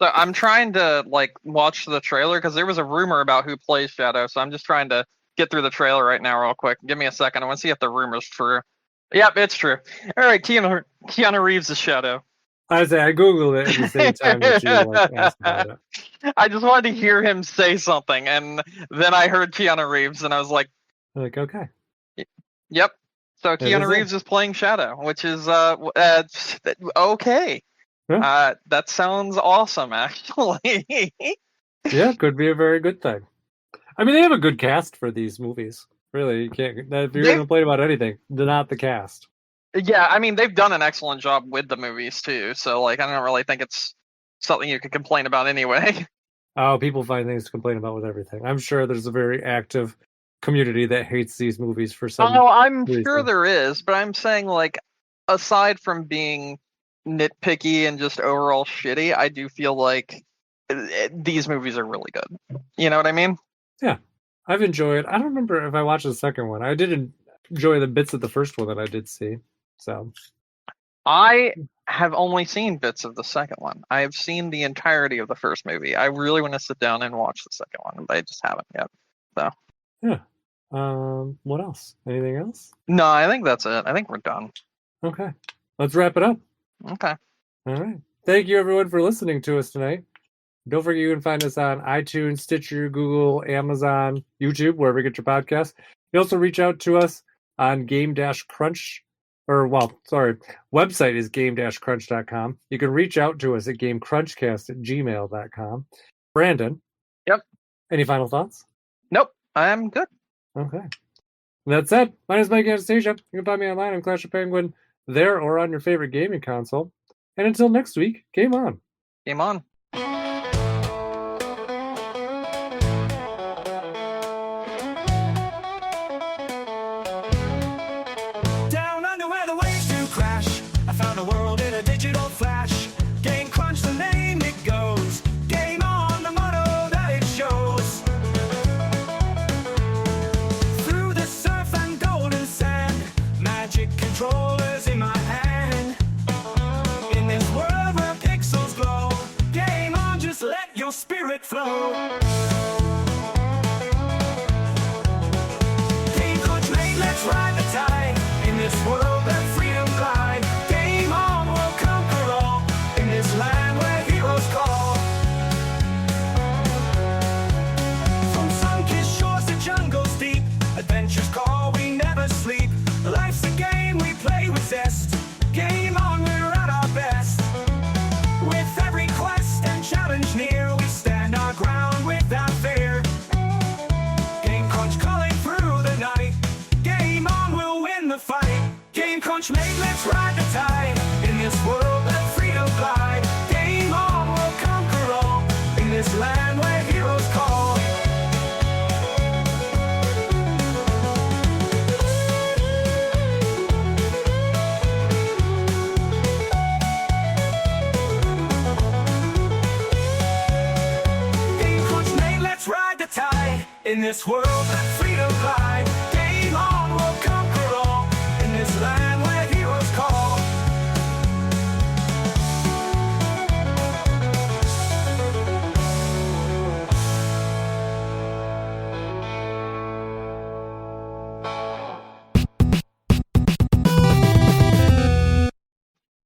So I'm trying to watch the trailer because there was a rumor about who plays Shadow, so I'm just trying to get through the trailer right now real quick. Give me a second. I want to see if the rumor's true. Yep, it's true. All right, Keanu Reeves is Shadow. I googled it at the same time that you asked about it. I just wanted to hear him say something, and then I heard Keanu Reeves, and I was like, okay. Yep. So Keanu Reeves is playing Shadow, which is okay. Yeah. That sounds awesome, actually. Yeah, could be a very good thing. I mean, they have a good cast for these movies. Really, you can't. If you're going to complain about anything, not the cast. Yeah, I mean, they've done an excellent job with the movies too. So, like, I don't really think it's something you could complain about anyway. Oh, people find things to complain about with everything. I'm sure there's a very active community that hates these movies for some. Oh, I'm sure there is, but I'm saying, like, aside from being nitpicky and just overall shitty, I do feel like these movies are really good. You know what I mean? Yeah, I've enjoyed. I don't remember if I watched the second one. I did enjoy the bits of the first one that I did see. So, I have only seen bits of the second one. I have seen the entirety of the first movie. I really want to sit down and watch the second one, but I just haven't yet. So, yeah. What else? Anything else? No, I think that's it. I think we're done. Okay. Let's wrap it up. Okay. All right. Thank you, everyone, for listening to us tonight. Don't forget you can find us on iTunes, Stitcher, Google, Amazon, YouTube, wherever you get your podcasts. You also reach out to us on Game-Crunch, website is game-crunch.com. You can reach out to us at gamecrunchcast@gmail.com. Brandon? Yep. Any final thoughts? Nope. I'm good. Okay. That said, my name is Mike Anastasia. You can find me online on Clash of Penguin there or on your favorite gaming console. And until next week, game on. Game on. Down under where the waves do crash, I found a world in a digital flash. Game Crunch, the name it goes. Game on, the motto that it shows. Through the surf and golden sand, magic controllers in my hand. In this world where pixels glow, game on, just let your spirit flow. Game Crunch, mate, let's ride the tide. In this world that freedom glide, game on, we'll conquer all. In this land where heroes call. From sun-kissed shores to jungles deep, adventures call, we never sleep. Life's a game we play with zest. Game on, we're at our best. With every quest and challenge near, we stand our ground without fear. Game Crunch calling through the night. Game on, we'll win the fight. Game Crunch, mate, let's ride the tide. In this world that freedom glide. Game on, we'll conquer all. In this land where heroes call. Game Crunch, mate, let's ride the tide. In this world that freedom glide. Game on, we'll conquer all. In this land where heroes call.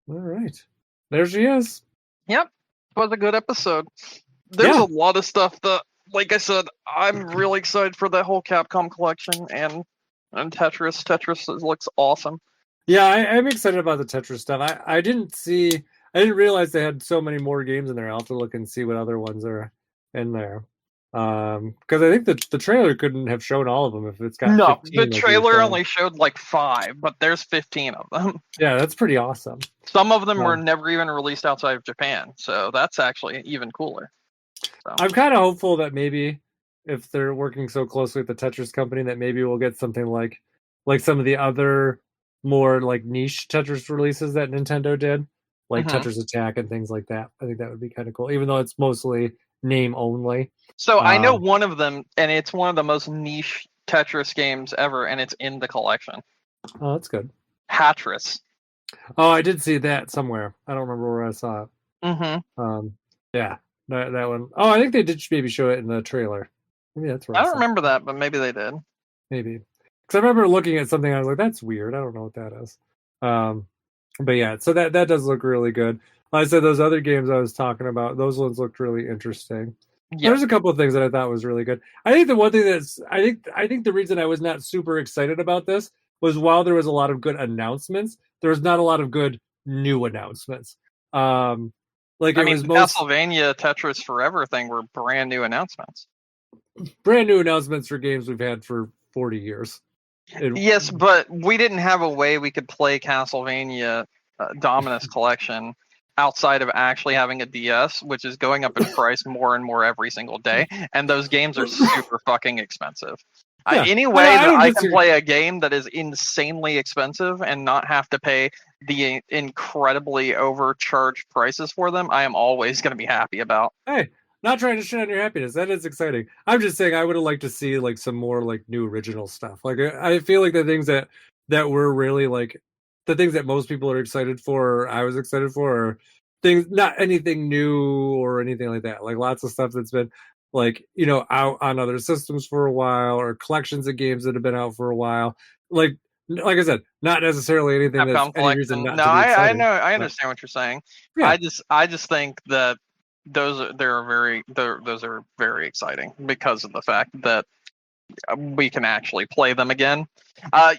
All right. There she is. Yep. It was a good episode. There's a lot of stuff that, like I said, I'm really excited for that whole Capcom collection and Tetris. Tetris looks awesome. Yeah, I'm excited about the Tetris stuff. I didn't realize they had so many more games in there. I'll have to look and see what other ones are in there. Because I think the trailer couldn't have shown all of them if it's got no. 15, The trailer only showed like 5, but there's 15 of them. Yeah, that's pretty awesome. Some of them were never even released outside of Japan, so that's actually even cooler. So. I'm kind of hopeful that maybe if they're working so closely with the Tetris company, that maybe we'll get something like some of the other more like niche Tetris releases that Nintendo did, like Tetris Attack and things like that. I think that would be kind of cool, even though it's mostly name only. So I know one of them, and it's one of the most niche Tetris games ever, and it's in the collection. Oh, that's good. Hatris. Oh, I did see that somewhere. I don't remember where I saw it. Yeah, that one. Oh, I think they did maybe show it in the trailer. Maybe that's right. I don't remember that, but maybe they did. Maybe. Because I remember looking at something, I was like, that's weird. I don't know what that is. But yeah, so that does look really good. Like I said, those other games I was talking about, those ones looked really interesting. Yeah. There's a couple of things that I thought was really good. I think the one thing I think the reason I was not super excited about this was while there was a lot of good announcements, there was not a lot of good new announcements. Castlevania, Tetris Forever thing were brand new announcements. Brand new announcements for games we've had for 40 years. Yes, but we didn't have a way we could play Castlevania Dominus Collection outside of actually having a DS, which is going up in price more and more every single day, and those games are super fucking expensive. Yeah. Any way that I can play a game that is insanely expensive and not have to pay the incredibly overcharged prices for them, I am always going to be happy about. Hey, not trying to shit on your happiness. That is exciting. I'm just saying I would have liked to see like some more like new original stuff. Like I feel like the things that were really like the things that most people are excited for, or I was excited for, are things, not anything new or anything like that. Like lots of stuff that's been like, you know, out on other systems for a while, or collections of games that have been out for a while. Like I said, not necessarily anything that's any reason not to be exciting. I understand what you're saying. Yeah. I just think that those are very exciting because of the fact that we can actually play them again.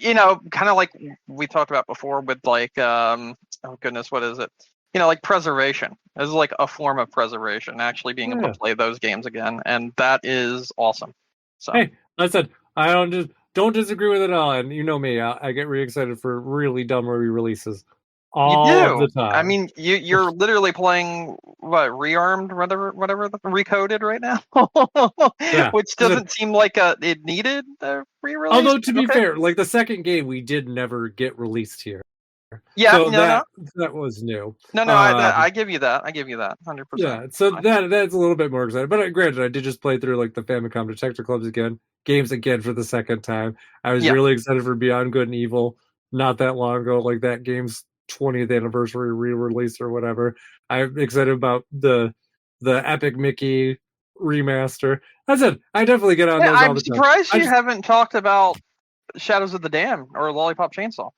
You know, kind of like we talked about before with like oh goodness, what is it? You know, like preservation. This is like a form of preservation, actually being able to play those games again, and that is awesome. So hey, I said I don't disagree with it at all, and you know me, I get really excited for really dumb re-releases all of the time. I mean, you're literally playing what, Rearmed, whatever Recoded right now, which doesn't seem like it needed a re-release. Although to be fair, like the second game we did never get released here. Yeah, so that was new. No, I give you that. 100%. Yeah, so that's a little bit more exciting. But granted, I did just play through like the Famicom Detector Clubs games again for the second time. I was really excited for Beyond Good and Evil not that long ago, like that game's 20th anniversary re-release or whatever. I'm excited about the Epic Mickey remaster. That's it. I definitely get on those all the time. I'm surprised you haven't talked about Shadows of the Dam or Lollipop Chainsaw.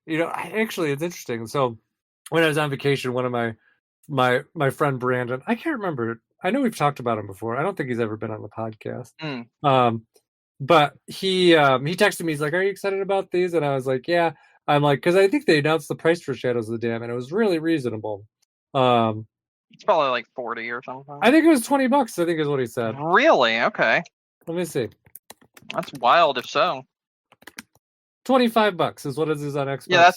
You know, actually, it's interesting. So when I was on vacation, one of my friend Brandon, I can't remember. I know we've talked about him before. I don't think he's ever been on the podcast. But he texted me. He's like, "Are you excited about these?" And I was like, "Yeah." I'm like, because I think they announced the price for Shadows of the Dam, and it was really reasonable. It's probably like 40 or something. I think it was $20. I think is what he said. Really? Okay. Let me see. That's wild. If so. $25 is what it is on Xbox. Yeah,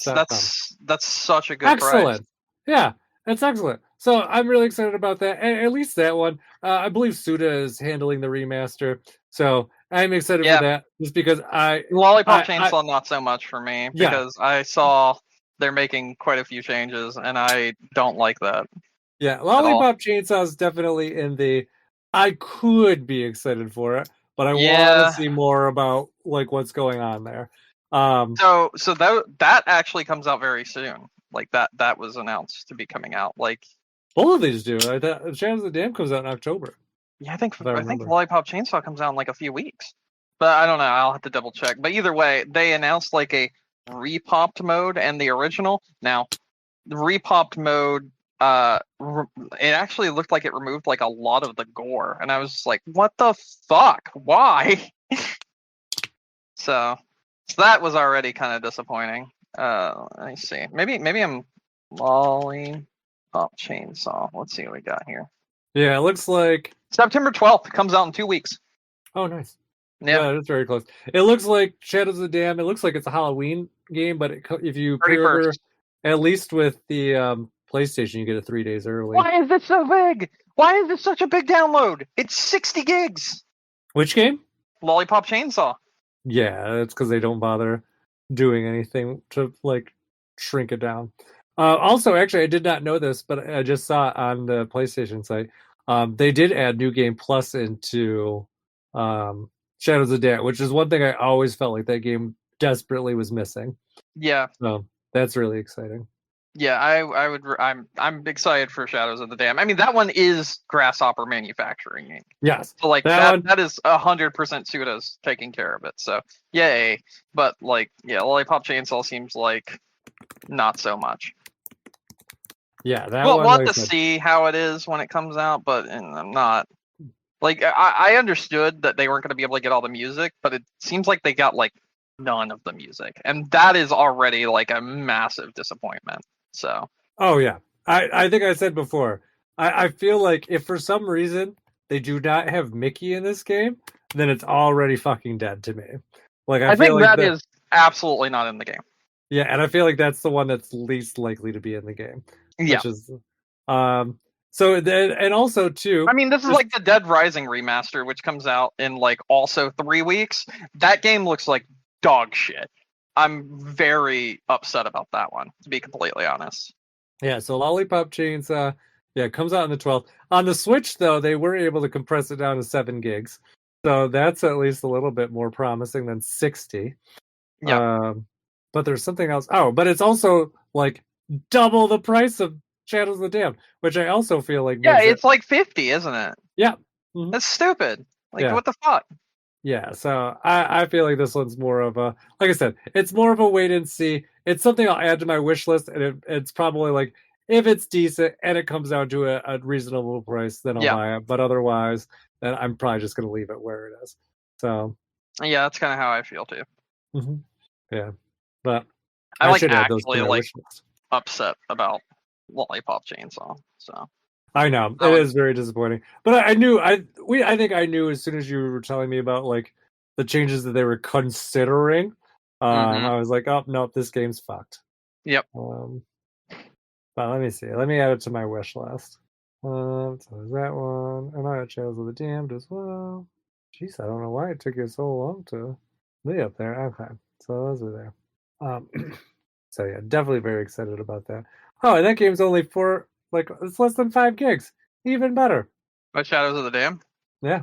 that's such a good price. Yeah, that's excellent. So I'm really excited about that. And at least that one. I believe Suda is handling the remaster, so I'm excited for that. Just because Lollipop Chainsaw not so much for me because I saw they're making quite a few changes and I don't like that. Yeah, Lollipop Chainsaw is definitely in the I could be excited for it, but I want to see more about like what's going on there. So that actually comes out very soon. Like that was announced to be coming out. Like both of these do. Shadows of the Dam comes out in October. Yeah, I think Lollipop Chainsaw comes out in like a few weeks. But I don't know. I'll have to double check. But either way, they announced like a repopped mode and the original. Now, the repopped mode, it actually looked like it removed like a lot of the gore, and I was just like, "What the fuck? Why?" So that was already kind of disappointing. Let me see. Maybe I'm Lollipop Chainsaw. Let's see what we got here. Yeah, it looks like September 12th comes out in 2 weeks. Oh, nice. Yeah, that's very close. It looks like Shadows of the Dam. It looks like it's a Halloween game, but if you pre-order, at least with the PlayStation, you get it 3 days early. Why is this so big? Why is this such a big download? It's 60 gigs. Which game? Lollipop Chainsaw. Yeah, it's because they don't bother doing anything to like shrink it down. Also, actually, I did not know this, but I just saw it on the PlayStation site. They did add New Game Plus into Shadows of the Dam, which is one thing I always felt like that game desperately was missing. Yeah. So that's really exciting. Yeah, I'm excited for Shadows of the Dam. I mean, that one is Grasshopper Manufacturing. Yes. So like that is 100% Suda's taking care of it. So yay. But like, yeah, Lollipop Chainsaw seems like not so much. Yeah, we'll want to see how it is when it comes out, but I'm not. Like, I understood that they weren't going to be able to get all the music, but it seems like they got like none of the music, and that is already like a massive disappointment. So. Oh yeah, I think I said before. I feel like if for some reason they do not have Mickey in this game, then it's already fucking dead to me. Like I feel think like that is absolutely not in the game. Yeah, and I feel like that's the one that's least likely to be in the game. Yeah. Which is, so then, and also too. I mean, this is like the Dead Rising remaster, which comes out in like also 3 weeks. That game looks like dog shit. I'm very upset about that one, to be completely honest. Yeah, so Lollipop Chainsaw, it comes out on the 12th. On the Switch, though, they were able to compress it down to 7 gigs. So that's at least a little bit more promising than 60. Yeah. But there's something else. Oh, but it's also like double the price of Shadows of the Damned, which I also feel like. Yeah, it's like 50, isn't it? Yeah. Mm-hmm. That's stupid. Like, what the fuck? Yeah, so I feel like this one's more of a, like I said, it's more of a wait and see. It's something I'll add to my wish list, and it's probably like, if it's decent and it comes down to a reasonable price, then I'll buy it. But otherwise, then I'm probably just going to leave it where it is. So. Yeah, that's kind of how I feel too. Mm-hmm. Yeah, but I like actually like upset about Lollipop Chainsaw. So. I know it is very disappointing, but I think I knew as soon as you were telling me about like the changes that they were considering. I was like, oh no, this game's fucked. Yep. But let me see. Let me add it to my wish list. So there's that one, and I got Shadows of the Damned as well. Jeez, I don't know why it took you so long to be up there. Okay, so those are there. So yeah, definitely very excited about that. Oh, and that game's only it's less than 5 gigs. Even better. What, Shadows of the Damned? Yeah.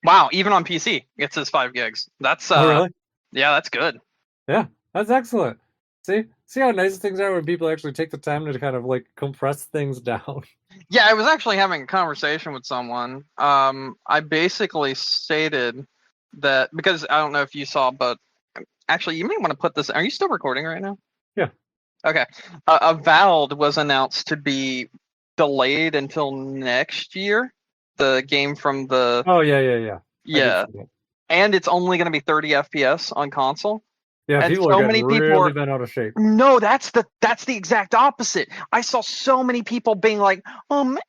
Wow, even on PC, it says 5 gigs. That's oh, really? Yeah, that's good. Yeah, that's excellent. See how nice things are when people actually take the time to kind of like compress things down. Yeah, I was actually having a conversation with someone. I basically stated that, because I don't know if you saw, but actually you may want to put this. Are you still recording right now? Yeah. Okay. Avowed was announced to be delayed until next year. The game from the. Oh yeah. Yeah. And it's only going to be 30 FPS on console. Yeah, and people so many people really been out of shape. No, that's the exact opposite. I saw so many people being like,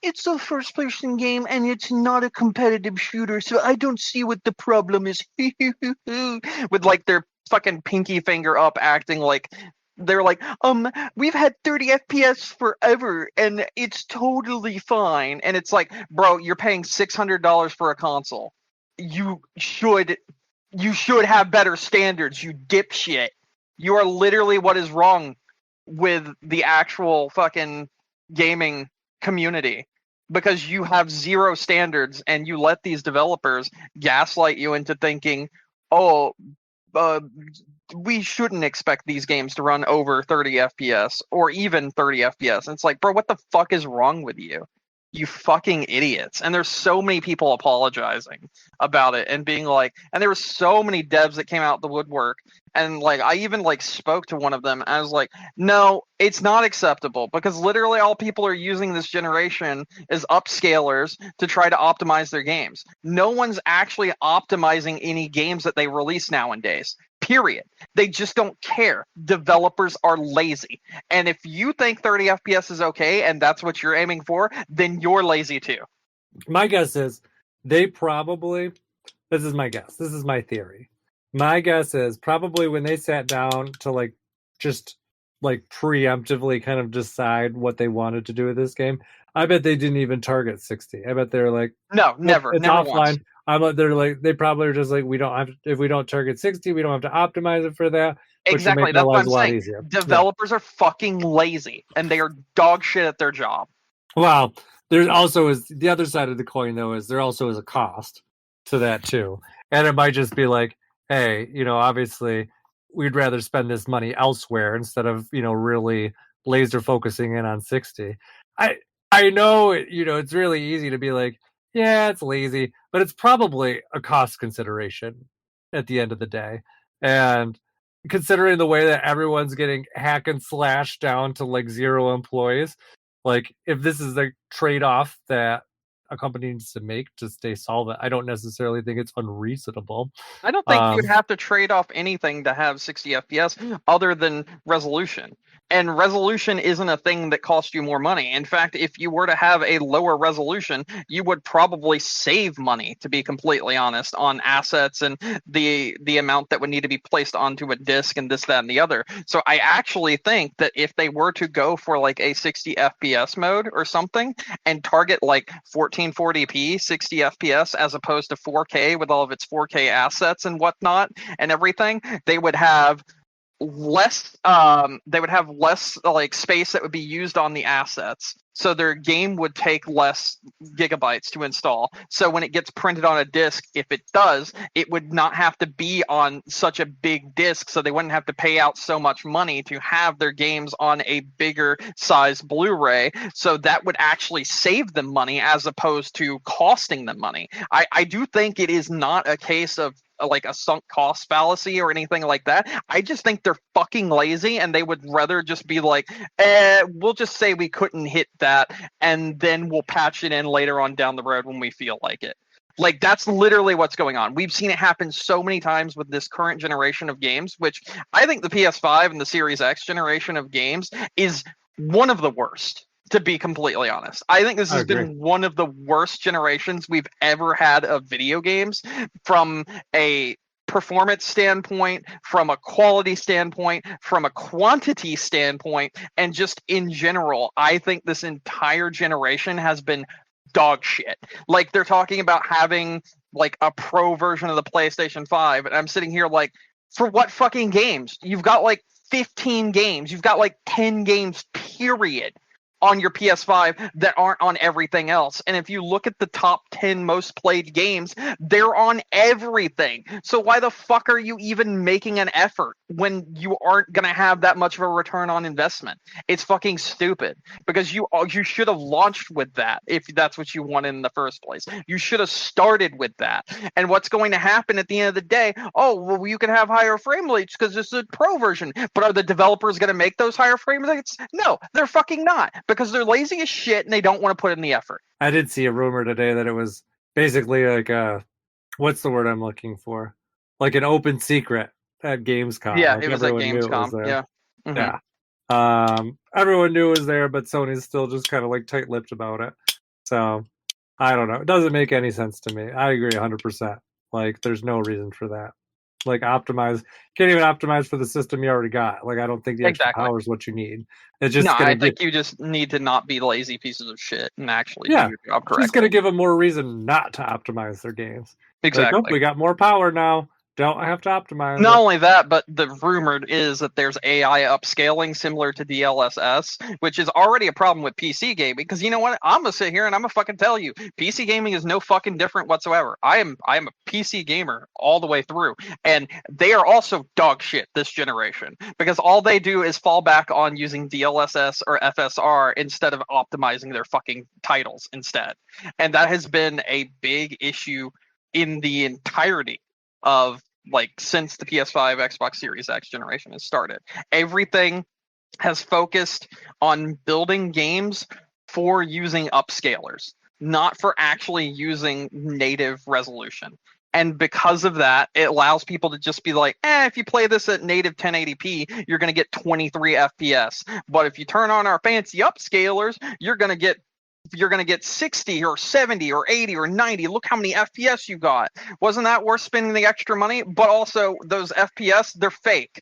it's a first person game and it's not a competitive shooter, so I don't see what the problem is. With like their fucking pinky finger up, acting like they're like, we've had 30 FPS forever and it's totally fine. And it's like, bro, you're paying $600 for a console. You should have better standards, you dipshit. You are literally what is wrong with the actual fucking gaming community, because you have zero standards and you let these developers gaslight you into thinking, we shouldn't expect these games to run over 30 FPS or even 30 FPS. And it's like, bro, what the fuck is wrong with you? You fucking idiots. And there's so many people apologizing about it and being like, and there were so many devs that came out the woodwork, and like I even like spoke to one of them and I was like, no, it's not acceptable, because literally all people are using this generation is upscalers to try to optimize their games. No one's actually optimizing any games that they release nowadays. Period. They just don't care. Developers are lazy. And if you think 30 FPS is okay and that's what you're aiming for, then you're lazy too. My guess is they probably, this is my guess, this is my theory. My guess is probably when they sat down to like just like preemptively kind of decide what they wanted to do with this game, I bet they didn't even target 60. I bet they're like, no, never. It's never offline. They're like, they probably are just like, we don't have to, if we don't target 60, we don't have to optimize it for that. Exactly. That's what I'm saying. Easier. Developers are fucking lazy and they are dog shit at their job. Well, there's also is the other side of the coin though, is there also is a cost to that too. And it might just be like, hey, obviously we'd rather spend this money elsewhere instead of, really laser focusing in on 60. I know, it's really easy to be like, yeah, it's lazy, but it's probably a cost consideration at the end of the day. And considering the way that everyone's getting hack and slash down to like 0 employees, like if this is the trade-off that a company needs to make to stay solvent. I don't necessarily think it's unreasonable. I don't think you'd have to trade off anything to have 60 FPS other than resolution. And resolution isn't a thing that costs you more money. In fact, if you were to have a lower resolution, you would probably save money, to be completely honest, on assets and the amount that would need to be placed onto a disc and this, that, and the other. So I actually think that if they were to go for like a 60 FPS mode or something and target like 1440p 60 FPS as opposed to 4K with all of its 4K assets and whatnot and everything, they would have less like space that would be used on the assets, so their game would take less gigabytes to install. So when it gets printed on a disc, if it does, it would not have to be on such a big disc, so they wouldn't have to pay out so much money to have their games on a bigger size Blu-ray. So that would actually save them money as opposed to costing them money. I do think it is not a case of like a sunk cost fallacy or anything like that. I just think they're fucking lazy, and they would rather just be like, we'll just say we couldn't hit that, and then we'll patch it in later on down the road when we feel like it. Like, that's literally what's going on. We've seen it happen so many times with this current generation of games, which I think the PS5 and the Series X generation of games is one of the worst. To be completely honest, I think this has been one of the worst generations we've ever had of video games, from a performance standpoint, from a quality standpoint, from a quantity standpoint, and just in general. I think this entire generation has been dog shit. Like, they're talking about having like a pro version of the PlayStation 5, and I'm sitting here like, for what fucking games? You've got like 15 games. You've got like 10 games, period, on your PS5 that aren't on everything else. And if you look at the top 10 most played games, they're on everything. So why the fuck are you even making an effort when you aren't going to have that much of a return on investment? It's fucking stupid, because you should have launched with that if that's what you wanted in the first place. You should have started with that. And what's going to happen at the end of the day, oh, well, you can have higher frame rates because this is a pro version. But are the developers going to make those higher frame rates? No, they're fucking not. Because they're lazy as shit and they don't want to put in the effort. I did see a rumor today that it was basically like what's the word I'm looking for? Like an open secret at Gamescom. Yeah, like it was at Gamescom. Yeah. Mm-hmm. Yeah. Everyone knew it was there, but Sony's still just kind of like tight-lipped about it. So I don't know. It doesn't make any sense to me. I agree 100%. Like, there's no reason for that. Like, optimize, can't even optimize for the system you already got. Like, I don't think the extra power is what you need. It's just I think you just need to not be lazy pieces of shit and actually do your job correctly. It's going to give them more reason not to optimize their games. Exactly. Like, oh, we got more power now. Don't have to optimize. Not only that, but the rumored is that there's AI upscaling similar to DLSS, which is already a problem with PC gaming. Because you know what? I'm gonna sit here and I'm gonna fucking tell you, PC gaming is no fucking different whatsoever. I am a PC gamer all the way through, and they are also dog shit this generation, because all they do is fall back on using DLSS or FSR instead of optimizing their fucking titles instead, and that has been a big issue in the entirety of, like, since the PS5, Xbox Series X generation has started. Everything has focused on building games for using upscalers, not for actually using native resolution. And because of that, it allows people to just be like, if you play this at native 1080p, you're going to get 23 FPS. But if you turn on our fancy upscalers, you're going to get 60 or 70 or 80 or 90. Look how many FPS you got. Wasn't that worth spending the extra money? But also, those FPS, they're fake.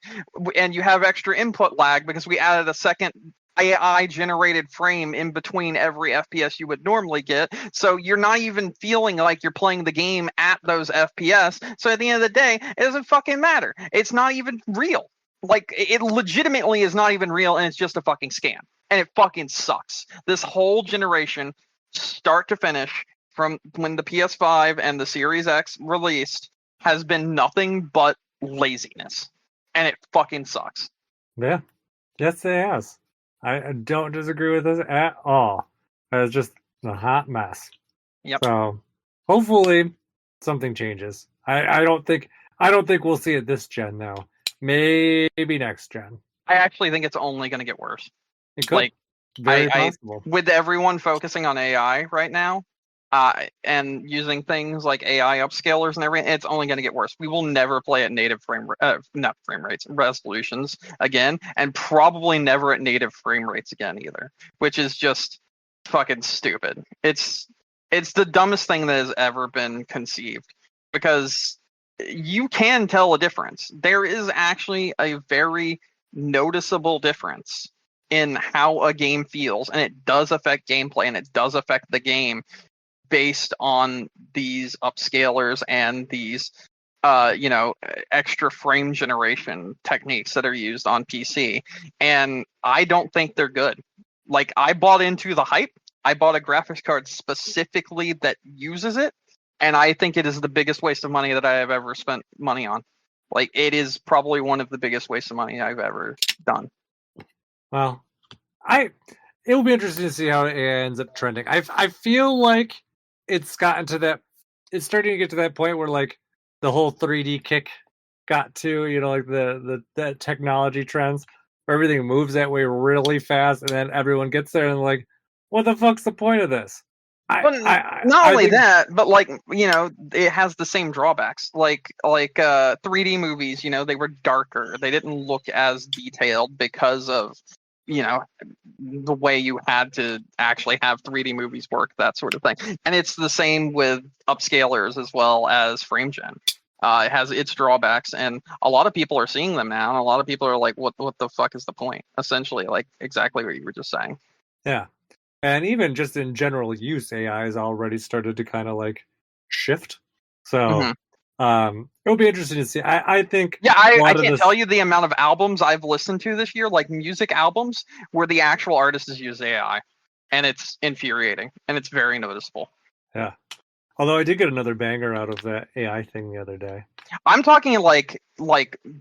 And you have extra input lag because we added a second AI-generated frame in between every FPS you would normally get. So you're not even feeling like you're playing the game at those FPS. So at the end of the day, it doesn't fucking matter. It's not even real. Like, it legitimately is not even real, and it's just a fucking scam. And it fucking sucks. This whole generation, start to finish, from when the PS5 and the Series X released, has been nothing but laziness. And it fucking sucks. Yeah. Yes, it has. I don't disagree with this at all. It's just a hot mess. Yep. So hopefully something changes. I don't think we'll see it this gen now. Maybe next gen. I actually think it's only going to get worse. It could. Very possible. With everyone focusing on AI right now, and using things like AI upscalers and everything, it's only going to get worse. We will never play at native not frame rates, resolutions again, and probably never at native frame rates again either, which is just fucking stupid. It's the dumbest thing that has ever been conceived, because you can tell a difference. There is actually a very noticeable difference in how a game feels, and it does affect gameplay, and it does affect the game based on these upscalers and these extra frame generation techniques that are used on PC. And I don't think they're good. Like, I bought into the hype. I bought a graphics card specifically that uses it, and I think it is the biggest waste of money that I have ever spent money on. Like, it is probably one of the biggest wastes of money I've ever done. Well, it will be interesting to see how it ends up trending. I feel like it's starting to get to that point where, like, the whole 3D kick got to, like the technology trends where everything moves that way really fast, and then everyone gets there and like, what the fuck's the point of this? Not only that, but like, it has the same drawbacks. Like 3D movies, they were darker. They didn't look as detailed because of the way you had to actually have 3D movies work, that sort of thing. And it's the same with upscalers as well as frame gen. It has its drawbacks, and a lot of people are seeing them now, and a lot of people are like, what the fuck is the point? Essentially, like exactly what you were just saying. Yeah. And even just in general use, AI has already started to kind of like shift. So it'll be interesting to see. I think. Yeah, I can't tell you the amount of albums I've listened to this year, like music albums, where the actual artist has used AI, and it's infuriating, and it's very noticeable. Yeah. Although I did get another banger out of that AI thing the other day. I'm talking like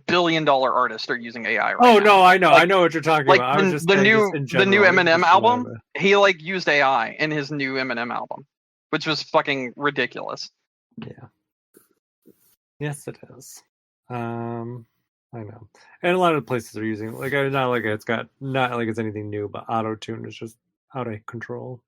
billion-dollar artists are using AI right now. Oh no, I know, I know what you're talking about. I was just the new Eminem album. He like used AI in his new Eminem album, which was fucking ridiculous. Yeah. Yes, it is. I know, and a lot of places are using not like it's anything new, but auto tune is just out of control.